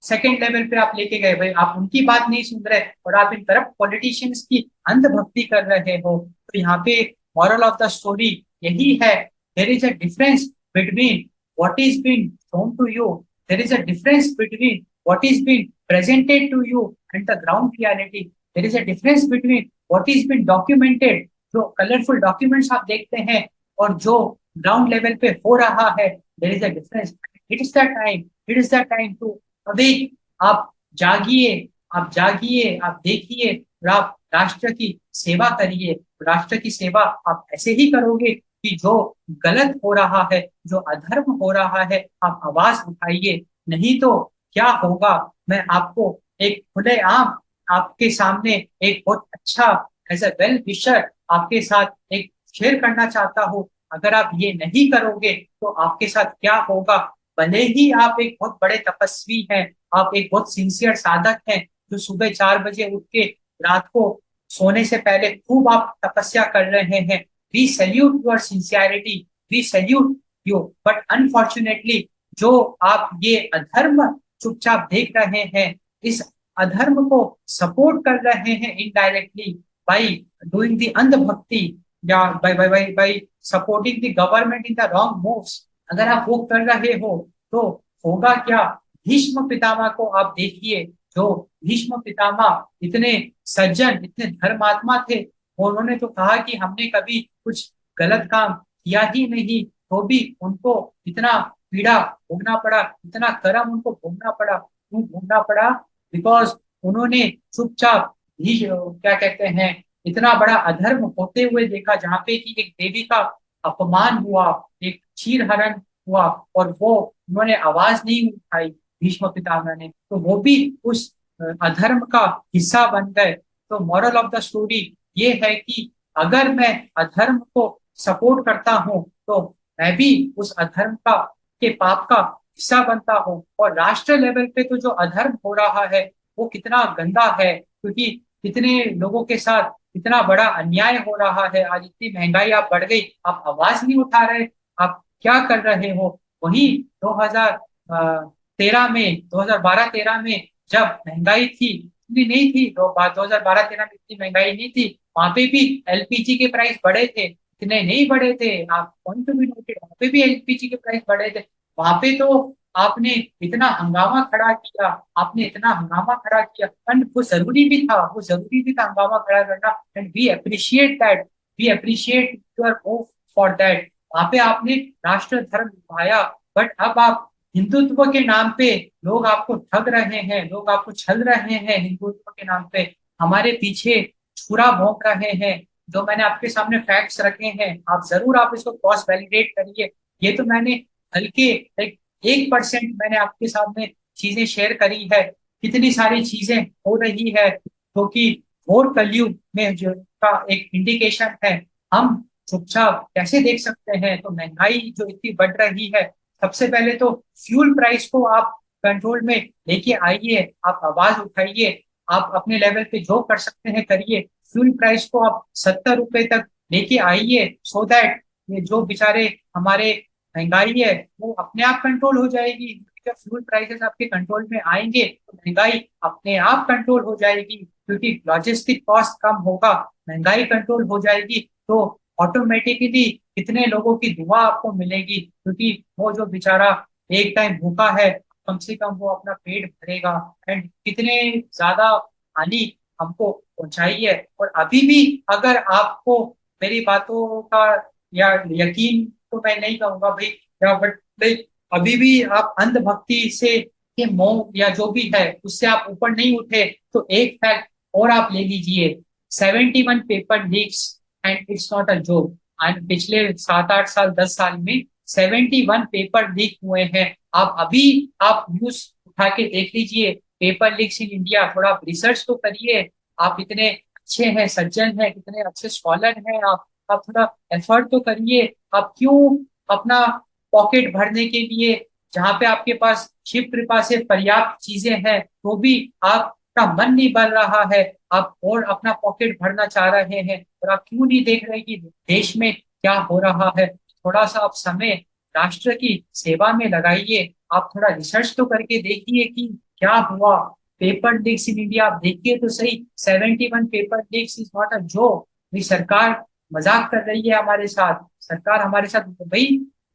सेकेंड लेवल पे आप लेके गए, भाई आप उनकी बात नहीं सुन रहे और आप इन करप्ट पॉलिटिशियंस की अंधभक्ति कर रहे हो। तो यहाँ पे मॉरल ऑफ द स्टोरी यही है, there is a difference between what is been shown to you, there is a difference between what is being presented to you and the ground reality. There is a difference between what is being documented, जो colourful documents आप देखते हैं, और जो ground level पे हो रहा है, there is a difference. It is the time to awake. आप जागिए, आप जागिए, आप देखिए और आप राष्ट्र की सेवा करिए। राष्ट्र की सेवा आप ऐसे ही करोगे कि जो गलत हो रहा है, जो अधर्म हो रहा है, आप आवाज उठाइए। नहीं तो क्या होगा, मैं आपको एक खुलेआम आपके सामने एक बहुत अच्छा एज अ वेल विशर आपके साथ एक शेयर करना चाहता हूँ। अगर आप ये नहीं करोगे तो आपके साथ क्या होगा? भले ही आप एक बहुत बड़े तपस्वी हैं, आप एक बहुत सिंसियर साधक हैं, जो सुबह 4 बजे उठ के रात को सोने से पहले खूब आप तपस्या कर रहे हैं, we salute your sincerity, we salute you, but unfortunately जो आप ये अधर्म चुपचाप देख रहे हैं, इस अधर्म को सपोर्ट कर रहे हैं इनडायरेक्टली बाई डूइंग द अंधभक्ति, या by supporting the government in the wrong moves, अगर आप वो कर रहे हो तो होगा क्या। भीष्म पितामह को आप देखिए, जो भीष्म पितामह इतने सज्जन, इतने धर्मात्मा थे, उन्होंने तो कहा कि हमने कभी कुछ गलत काम किया ही नहीं, तो भी उनको इतना पीड़ा भोगना पड़ा, इतना कर्म उनको भोगना पड़ा। क्यों भोगना पड़ा? बिकॉज उन्होंने चुपचाप ही क्या कहते हैं, इतना बड़ा अधर्म होते हुए देखा, जहाँ पे कि एक देवी का अपमान हुआ, एक चीर हरण हुआ, और वो उन्होंने आवाज नहीं उठाई भीष्म पितामह ने, तो वो भी उस अधर्म का हिस्सा बन गए। तो मॉरल ऑफ द स्टोरी ये है कि अगर मैं अधर्म को सपोर्ट करता हूँ तो मैं भी उस अधर्म का के पाप का हिस्सा बनता हूँ। और राष्ट्र लेवल पे तो जो अधर्म हो रहा है वो कितना गंदा है, क्योंकि कितने लोगों के साथ इतना बड़ा अन्याय हो रहा है। आज इतनी महंगाई आप बढ़ गई, आप आवाज नहीं उठा रहे, आप क्या कर रहे हो? वही 2013 में, 2012-13 में जब महंगाई थी, इतनी नहीं थी, 2012-13 में इतनी महंगाई नहीं थी, वहां पे भी एलपीजी के प्राइस बढ़े थे, इतने नहीं बढ़े थे। आप पॉइंट टू बी नोटेड, वहां पे भी एलपीजी के प्राइस बढ़े थे। वहां पे तो आपने इतना हंगामा खड़ा किया, आपने इतना हंगामा खड़ा किया, एंड वो जरूरी भी था, वो जरूरी भी था हंगामा खड़ा करना, and we appreciate that, we appreciate your move for that. वहां पे आपने राष्ट्र धर्म निभाया, बट अब आप हिंदुत्व के नाम पे, लोग आपको ठग रहे हैं, लोग आपको छल रहे हैं हिंदुत्व के नाम पे, हमारे पीछे छुरा भोंक रहे हैं। जो मैंने आपके सामने फैक्ट्स रखे हैं, आप जरूर आप इसको क्रॉस वैलिडेट करिए। ये तो मैंने हल्के 1% मैंने आपके सामने चीजें शेयर करी है, कितनी सारी चीजें हो रही है, क्योंकि घोर कलयुग में जो का एक इंडिकेशन है। हम चुपचाप कैसे देख सकते हैं? तो महंगाई जो इतनी बढ़ रही है, सबसे पहले तो फ्यूल प्राइस को आप कंट्रोल में लेके आइए, आप आवाज उठाइए, आप अपने लेवल पे जो कर सकते हैं करिए। फ्यूल प्राइस को आप 70 रुपए तक लेके आइए, सो दैट ये जो बेचारे हमारे महंगाई है वो अपने आप कंट्रोल हो जाएगी। जब फ्यूल प्राइसेस आपके कंट्रोल में आएंगे तो महंगाई अपने आप कंट्रोल हो जाएगी, क्योंकि लॉजिस्टिक कॉस्ट कम होगा, महंगाई कंट्रोल हो जाएगी, तो ऑटोमेटिकली कितने लोगों की दुआ आपको मिलेगी, क्योंकि वो जो बेचारा एक टाइम भूखा है, कम से कम वो अपना पेट भरेगा। एंड कितने ज्यादा हानि हमको पहुंचाई है। और अभी भी अगर आपको मेरी बातों का या यकीन तो मैं नहीं कहूंगा भाई, या बट अभी भी आप अंधभक्ति से के मोह या जो भी है उससे आप ऊपर नहीं उठे, तो एक फैक्ट और आप ले लीजिए, 71 paper leaks and it's not a joke. And पिछले 7-8 साल 10 साल में 71 पेपर लीक हुए हैं। आप अभी आप न्यूज उठा के देख लीजिए, पेपर लीक्स इन इंडिया, थोड़ा रिसर्च तो करिए। आप इतने अच्छे हैं, सज्जन हैं, कितने अच्छे स्कॉलर हैं आप थोड़ा एफर्ट तो करिए। आप क्यों अपना पॉकेट भरने के लिए, जहाँ पे आपके पास शिव कृपा से पर्याप्त चीजें हैं, तो भी आपका मन नहीं भर रहा है, आप और अपना पॉकेट भरना चाह रहे हैं, और आप क्यों नहीं देख रहे कि देश में क्या हो रहा है? थोड़ा सा आप समय राष्ट्र की सेवा में लगाइए, आप थोड़ा रिसर्च तो करके देखिए कि क्या हुआ। पेपर लीक्स इन इंडिया आप देखिए तो सही, 71 paper leaks is not a joke. सरकार मजाक कर रही है हमारे साथ, सरकार हमारे साथ भाई,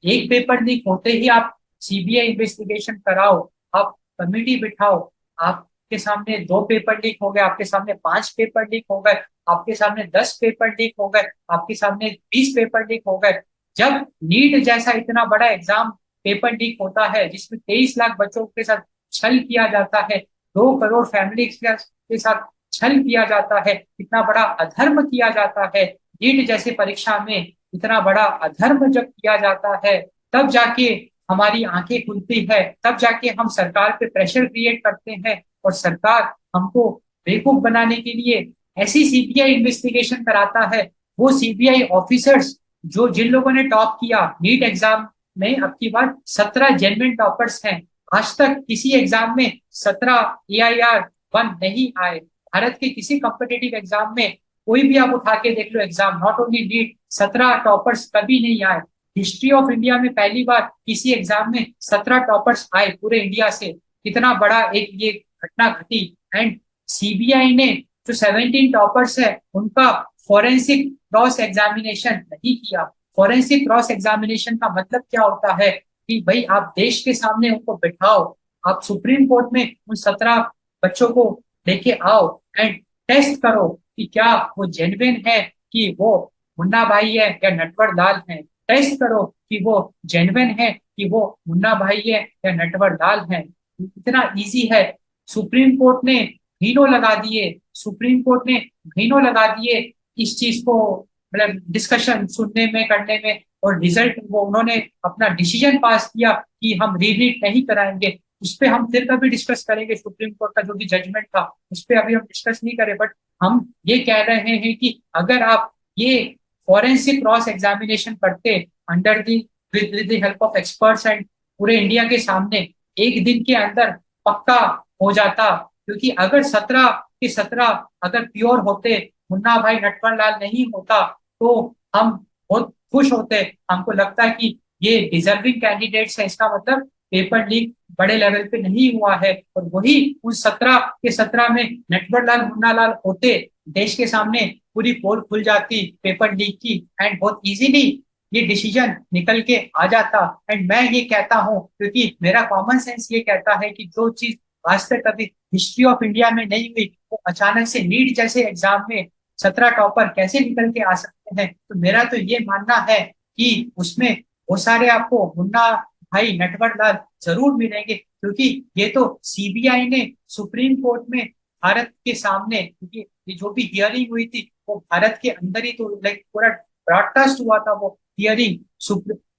एक पेपर लीक होते ही आप सीबीआई इन्वेस्टिगेशन कराओ, आप कमेटी बिठाओ। आपके सामने 2 पेपर लीक हो गए, आपके सामने 5 पेपर लीक हो गए, आपके सामने 10 पेपर लीक हो गए, आपके सामने 20 पेपर लीक हो गए। जब नीट जैसा इतना बड़ा एग्जाम पेपर लीक होता है, जिसमें 23 लाख बच्चों के साथ छल किया जाता है, 2 करोड़ फैमिली के साथ छल किया जाता है, इतना बड़ा अधर्म किया जाता है, नीट जैसे परीक्षा में इतना बड़ा अधर्म जब किया जाता है, तब जाके हमारी आंखें खुलती है, तब जाके हम सरकार पे प्रेशर क्रिएट करते हैं, और सरकार हमको बेवकूफ बनाने के लिए ऐसी सीबीआई इन्वेस्टिगेशन कराता है। वो सीबीआई ऑफिसर्स जो जिन लोगों ने टॉप किया नीट एग्जाम में, अब की बार 17 जेन्युइन टॉपर्स हैं। आज तक किसी एग्जाम में 17 AIR 1 नहीं आए। भारत के किसी कॉम्पिटेटिव एग्जाम में कोई भी आप उठा के देख लो exam, not only NEET, 17 toppers कभी नहीं आए। हिस्ट्री ऑफ इंडिया में पहली बार किसी एग्जाम में 17 टॉपर्स आए पूरे इंडिया से। कितना बड़ा एक ये घटना घटी। एंड सीबीआई ने जो 17 टॉपर्स है उनका फॉरेंसिक क्रॉस एग्जामिनेशन नहीं किया। फॉरेंसिक क्रॉस एग्जामिनेशन का मतलब क्या होता है कि भाई आप देश के सामने उनको बैठाओ, आप सुप्रीम कोर्ट में उन 17 बच्चों को लेके आओ एंड टेस्ट करो कि क्या वो जेन्युइन है, कि वो मुन्ना भाई है या नटवर लाल है। टेस्ट करो कि वो जेन्युइन है, कि वो मुन्ना भाई है या नटवर लाल है। इतना इजी है। सुप्रीम कोर्ट ने महीनों लगा दिए, सुप्रीम कोर्ट ने महीनों लगा दिए इस चीज को, मतलब डिस्कशन सुनने में, करने में। और रिजल्ट वो उन्होंने अपना डिसीजन पास किया कि हम रीरीट नहीं कराएंगे। उस पर हम फिर कभी डिस्कस करेंगे, सुप्रीम कोर्ट का जो भी जजमेंट था उस पर अभी हम डिस्कस नहीं करें। बट हम ये कह रहे हैं कि अगर आप ये फॉरेंसिक क्रॉस एग्जामिनेशन करते under the with the help of experts and पूरे इंडिया के सामने, एक दिन के अंदर पक्का हो जाता। क्योंकि अगर 17 के 17 अगर प्योर होते, मुन्ना भाई नटवर लाल नहीं होता, तो हम बहुत खुश होते। हमको लगता है कि ये डिजर्विंग कैंडिडेट्स है, इसका मतलब पेपर लीक बड़े लेवल पे नहीं हुआ है। और वही उन 17 के 17 में नटवर लाल मुन्ना लाल होते, देश के सामने पूरी पोल खुल जाती पेपर लीक की। एंड बहुत इजीली ये डिसीजन निकल के आ जाता। एंड मैं ये कहता हूँ क्योंकि मेरा कॉमन सेंस ये कहता है कि जो चीज आज तक कभी हिस्ट्री ऑफ इंडिया में नहीं हुई, वो अचानक से नीट जैसे एग्जाम में 17 टॉपर कैसे निकल के आ सकते हैं। तो मेरा तो ये मानना है कि उसमें वो सारे आपको मुन्ना भाई नटवर लाल जरूर मिलेंगे। क्योंकि ये तो सीबीआई ने सुप्रीम कोर्ट में भारत के सामने, क्योंकि ये जो भी हियरिंग हुई थी वो भारत के अंदर ही, तो लाइक पूरा ब्रॉडकास्ट हुआ था वो हियरिंग।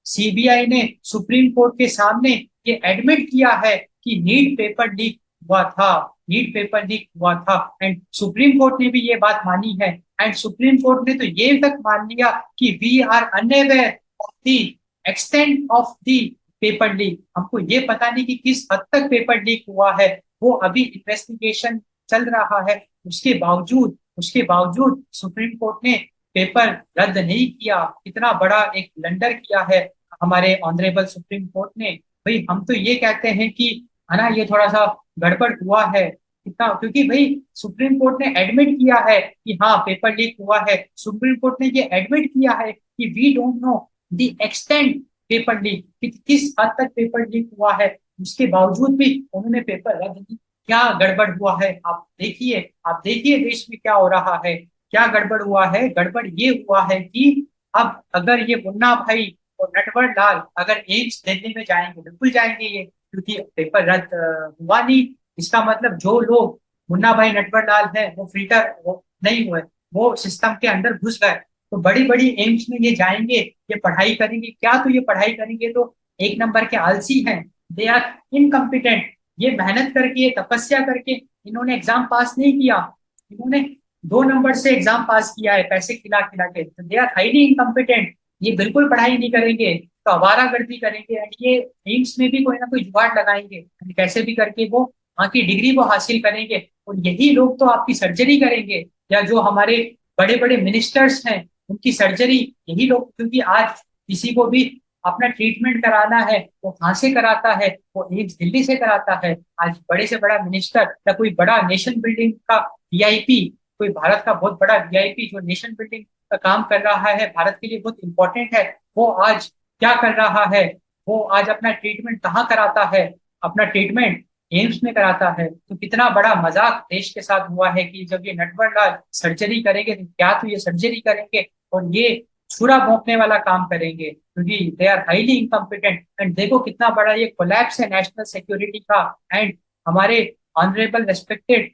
सीबीआई ने सुप्रीम कोर्ट के सामने ये एडमिट किया है कि नीट पेपर लीक हुआ था, नीट पेपर लीक हुआ था। एंड सुप्रीम कोर्ट ने भी ये बात मानी है। एंड सुप्रीम कोर्ट ने तो ये तक मान लिया कि we are unaware of the extent of the paper leak. हमको ये पता नहीं कि किस हद तक पेपर लीक हुआ है, वो अभी इन्वेस्टिगेशन चल रहा है। उसके बावजूद सुप्रीम कोर्ट ने पेपर रद्द नहीं किया। इतना बड़ा एक ब्लंडर किया है हमारे ऑनरेबल सुप्रीम कोर्ट ने। भाई हम तो ये कहते हैं कि है ना, ये थोड़ा सा गड़बड़ हुआ है इतना, क्योंकि भाई सुप्रीम कोर्ट ने एडमिट किया है कि हाँ पेपर लीक हुआ है। सुप्रीम कोर्ट ने ये एडमिट किया है कि we don't know the extent paper leak, कि किस हद तक पेपर लीक हुआ है। उसके बावजूद भी उन्होंने पेपर रद्द नहीं। क्या गड़बड़ हुआ है आप देखिए देश में क्या हो रहा है। क्या गड़बड़ हुआ है? गड़बड़ ये हुआ है कि अब अगर ये मुन्ना भाई और नटवर लाल अगर एम्स दिल्ली में जाएंगे, बिल्कुल जाएंगे ये, क्योंकि पेपर रद्द हुआ नहीं। इसका मतलब जो लोग मुन्ना भाई नटवर लाल है वो फिल्टर वो नहीं हुए, वो सिस्टम के अंदर घुस गए। तो बड़ी बड़ी एम्स में ये जाएंगे, ये पढ़ाई करेंगे क्या? तो ये पढ़ाई करेंगे तो एक नंबर के आलसी हैं, दे आर इनकम्पिटेंट। ये मेहनत करके, ये तपस्या करके इन्होंने एग्जाम पास नहीं किया। इन्होंने 2 नंबर से एग्जाम पास किया है पैसे खिला खिला के। They are highly incompetent. ये बिल्कुल पढ़ाई नहीं करेंगे तो आवारागर्दी करेंगे। एंड ये एम्स में भी कोई ना कोई जुगाड़ लगाएंगे and कैसे भी करके वो वहाँ की डिग्री वो हासिल करेंगे। और यही लोग तो आपकी सर्जरी करेंगे, या जो हमारे बड़े बड़े मिनिस्टर्स हैं उनकी सर्जरी यही लोग। क्योंकि आज किसी को भी अपना ट्रीटमेंट कराना है वो कहाँ से कराता है? वो एम्स दिल्ली से कराता है। आज बड़े से बड़ा मिनिस्टर या कोई बड़ा नेशन बिल्डिंग का वीआईपी, कोई भारत का बहुत बड़ा वीआईपी जो नेशन बिल्डिंग का काम कर रहा है, भारत के लिए बहुत इंपॉर्टेंट है, वो आज क्या कर रहा है? वो आज अपना ट्रीटमेंट कहाँ कराता है? अपना ट्रीटमेंट एम्स में कराता है। तो कितना बड़ा मजाक देश के साथ हुआ है कि जब ये नटवर लाल सर्जरी करेंगे तो क्या, तो ये सर्जरी करेंगे और ये छुरा भोंकने वाला काम करेंगे, क्योंकि they are highly incompetent. And देखो कितना बड़ा ये कोलैप्स है नेशनल सिक्योरिटी का। एंड हमारे ऑनरेबल रेस्पेक्टेड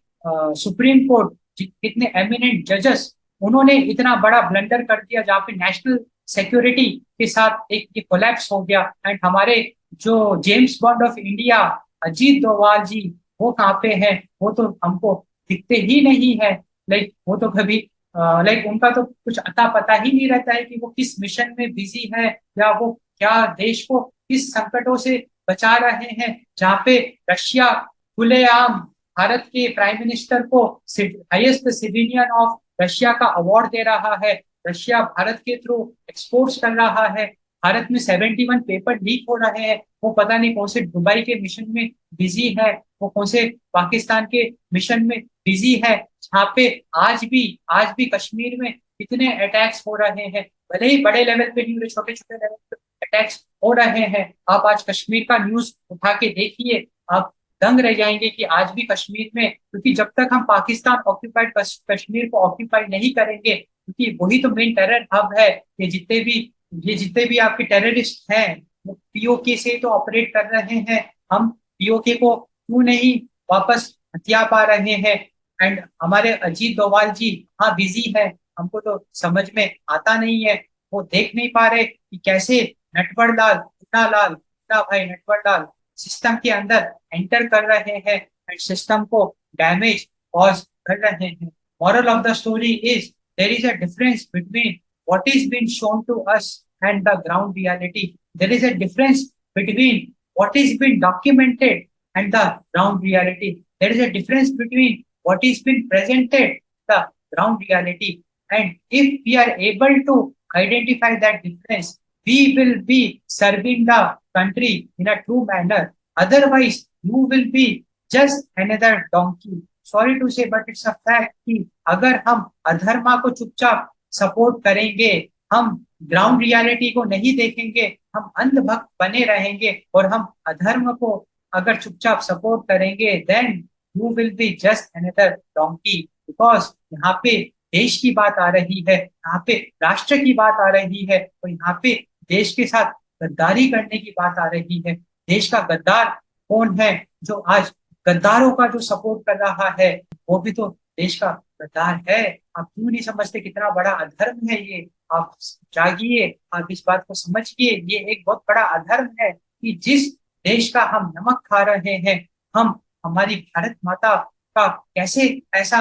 सुप्रीम कोर्ट, कितने एमिनेंट जजेस, उन्होंने इतना बड़ा ब्लंडर कर दिया जहाँ पे नेशनल सिक्योरिटी के साथ एक ये कोलैप्स हो गया। एंड हमारे जो James Bond of India Ajit Doval ji, वो कहाँ पे हैं? वो तो हमको दिखते ही नहीं है। लाइक वो तो कभी लाइक उनका तो कुछ अता पता ही नहीं रहता है कि वो किस मिशन में बिजी है, या वो क्या देश को किस संकटों से बचा रहे हैं। जहाँ पे रशिया खुलेआम भारत के प्राइम मिनिस्टर को हाईएस्ट सिविलियन ऑफ रशिया का अवार्ड दे रहा है, रशिया भारत के थ्रू एक्सपोर्ट्स कर रहा है। भारत में 71 पेपर लीक हो रहे हैं। वो पता नहीं कौन से दुबई के मिशन में बिजी है, वो कौन से पाकिस्तान के मिशन में बिजी है, जहाँ पे आज भी कश्मीर में कितने अटैक्स हो रहे हैं। भले ही बड़े लेवल पे नहीं, छोटे छोटे लेवल पे अटैक्स हो रहे हैं। आप आज कश्मीर का न्यूज उठा के देखिए, आप दंग रह जाएंगे कि आज भी कश्मीर में, क्योंकि जब तक हम पाकिस्तान ऑक्यूपाइड कश्मीर को ऑक्यूपाई नहीं करेंगे, क्योंकि वही तो मेन टेरर हब है। ये जितने भी ये जितने भी आपके टेररिस्ट हैं, वो पीओके से तो ऑपरेट कर रहे हैं। हम पीओके को क्यों नहीं वापस हथिया पा रहे हैं? एंड हमारे अजीत डोभाल जी हाँ बिजी है, हमको तो समझ में आता नहीं है। वो देख नहीं पा रहे कि कैसे नटवर लाल, मुन्ना लाल, मुन्ना भाई नटवर लाल सिस्टम के अंदर एंटर कर रहे हैं एंड सिस्टम को डैमेज कॉज कर रहे हैं। Moral of the story is there is a difference between what is being shown to us and the ground reality. There is a difference between what is being documented and the ground reality. There is a difference between what is being presented, the ground reality. And if we are able to identify that difference, we will be serving the country in a true manner. Otherwise, you will be just another donkey. Sorry to say, but it's a fact कि अगर हम अधर्मा को चुपचाप support करेंगे, हम ground reality को नहीं देखेंगे, हम अंधभक्त बने रहेंगे और हम अधर्म को अगर चुपचाप सपोर्ट करेंगे, then you will be just another donkey. Because यहाँ पे देश की बात आ रही है, यहाँ पे राष्ट्र की बात आ रही है, और यहाँ पे देश के साथ गद्दारी करने की बात आ रही है। देश का गद्दार कौन है जो आज गद्दारों का जो सपोर्ट कर रहा है? वो भी तो देश का गद्दार है। आप क्यों नहीं समझते कितना बड़ा अधर्म है ये? आप जागिए, आप इस बात को समझिए। ये एक बहुत बड़ा अधर्म है कि जिस देश का हम नमक खा रहे हैं, हम हमारी भारत माता का कैसे ऐसा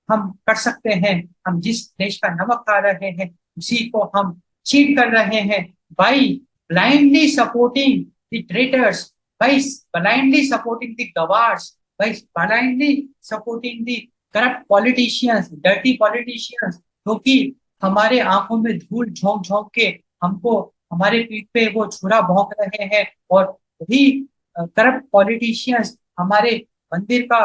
हम कर सकते हैं? हम जिस देश का नमक खा रहे हैं उसी को हम चीट कर रहे हैं by blindly supporting the traitors, by blindly supporting the गवार्स, by blindly supporting the corrupt politicians, dirty politicians, जो कि हमारे आंखों में धूल झोंक झोंक के हमको हमारे पीठ पे वो छुरा भोंक रहे हैं। और वही करप्ट पॉलिटिशियंस हमारे मंदिर का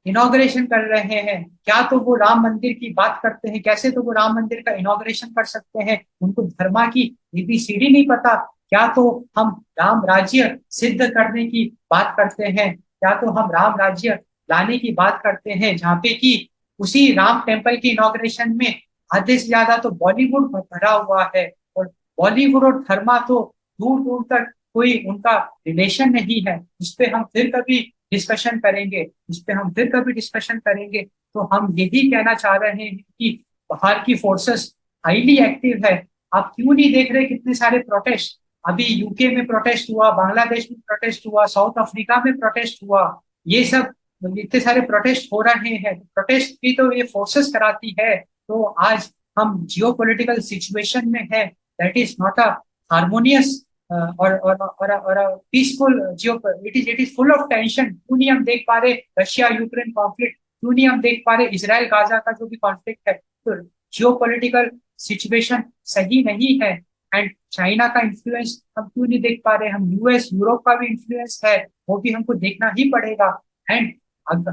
इनॉग्रेशन कर रहे हैं। क्या तो वो राम मंदिर की बात करते हैं, कैसे तो वो राम मंदिर का इनॉग्रेशन कर सकते हैं? उनको धर्मा की एबीसीडी नहीं पता। क्या तो हम राम राज्य सिद्ध करने की बात करते हैं, क्या तो हम राम राज्य लाने की बात करते हैं, जहाँ पे कि उसी राम टेम्पल की इनॉग्रेशन में आधे से ज्यादा तो बॉलीवुड भरा हुआ है। और बॉलीवुड और धर्मा तो दूर दूर तक कोई उनका रिलेशन नहीं है। उस पर हम फिर कभी डिस्कशन करेंगे, उस पर हम फिर कभी डिस्कशन करेंगे। तो हम यही कहना चाह रहे हैं कि बाहर की फोर्सेस हाईली एक्टिव है। आप क्यों नहीं देख रहे कितने सारे प्रोटेस्ट? अभी यूके में प्रोटेस्ट हुआ, बांग्लादेश में प्रोटेस्ट हुआ, साउथ अफ्रीका में प्रोटेस्ट हुआ। ये सब इतने सारे प्रोटेस्ट हो रहे हैं, प्रोटेस्ट भी तो ये फोर्सेस कराती है। तो आज हम जियो पोलिटिकल सिचुएशन में है that is not a harmonious और peaceful geo, it is full of tension. क्यों नहीं हम देख पा रहे रशिया यूक्रेन कॉन्फ्लिक्ट? क्यों नहीं हम देख पा रहे इसराइल गाजा का जो भी कॉन्फ्लिक्ट है? तो जियो पोलिटिकल सिचुएशन सही नहीं है। एंड चाइना का इन्फ्लुएंस हम क्यों नहीं देख पा रहे? हम यूएस यूरोप का भी इन्फ्लुएंस है, वो भी हमको देखना ही पड़ेगा। एंड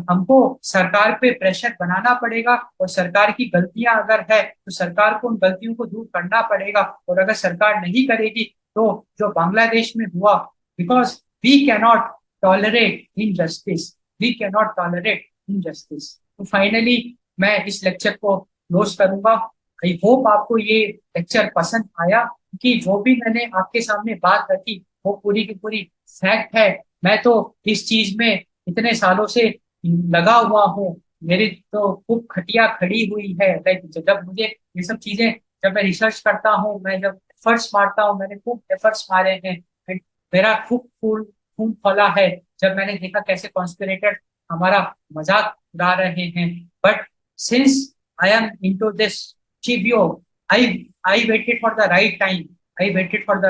हमको सरकार पे प्रेशर बनाना पड़ेगा, और सरकार की गलतियां अगर है तो सरकार को उन गलतियों को दूर करना पड़ेगा। और अगर सरकार नहीं करेगी तो जो बांग्लादेश में हुआ, because we cannot tolerate injustice, we cannot tolerate injustice. तो फाइनली मैं इस लेक्चर को क्लोज करूंगा। आई होप आपको ये लेक्चर पसंद आया, क्योंकि जो भी मैंने आपके सामने बात रखी वो पूरी की पूरी फैक्ट है। मैं तो इस चीज में इतने सालों से लगा हुआ हूँ, मेरी तो खूब खटिया खड़ी हुई है। लाइक जब मुझे ये सब चीजें, जब मैं रिसर्च करता हूँ, मैं जब एफर्ट्स मारता हूँ, मैंने खूब एफर्ट्स मारे हैं and मेरा खूब खून खून खोला है जब मैंने देखा कैसे कॉन्स्पिरेटर हमारा मजाक उड़ा रहे हैं। But since I am into this चिबियो, I I waited for the right time, I waited for the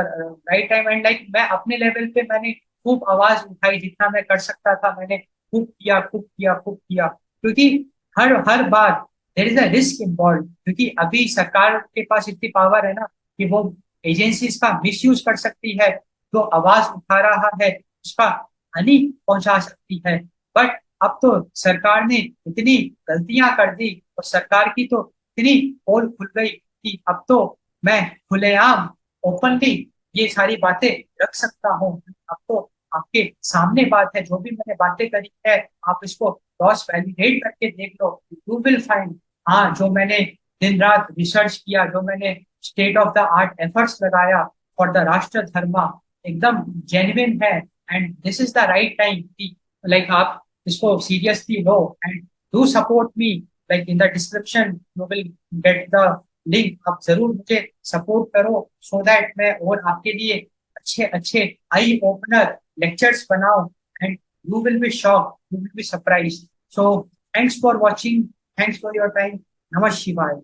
right time. And like मैं अपने लेवल पे मैंने खूब आवाज उठाई, जितना मैं कर सकता था मैंने खूब किया, खूब किया, खूब किया। क्योंकि हर हर बार there is a risk involve, क्योंकि अभी सरकार के पास इतनी पावर है ना कि वो एजेंसीज का मिसयूज कर सकती है, जो आवाज उठा रहा है उसका हानि पहुंचा सकती है। बट अब तो सरकार ने इतनी गलतियां कर दी और सरकार की तो इतनी पोल खुल गई कि अब तो मैं खुलेआम ओपनली ये सारी बातें रख सकता हूँ। अब तो आपके सामने बात है, जो भी मैंने बातें करी है आप इसको क्रॉस वैलिडेट करके देख लो, यू विल फाइंड हाँ जो मैंने दिन रात रिसर्च किया, जो मैंने state of the art efforts लगाया फॉर द राष्ट्र धर्मा एकदम जेन्युइन है। And this is the right time कि लाइक आप इसको seriously low and do support me. Like in the description you will get the link, आप जरूर मुझे सपोर्ट करो सो दैट मैं और आपके लिए अच्छे अच्छे आई ओपनर लेक्चर्स बनाऊं and you will be shock, you will be surprise. So thanks for watching, thanks for your time. नमः शिवाय।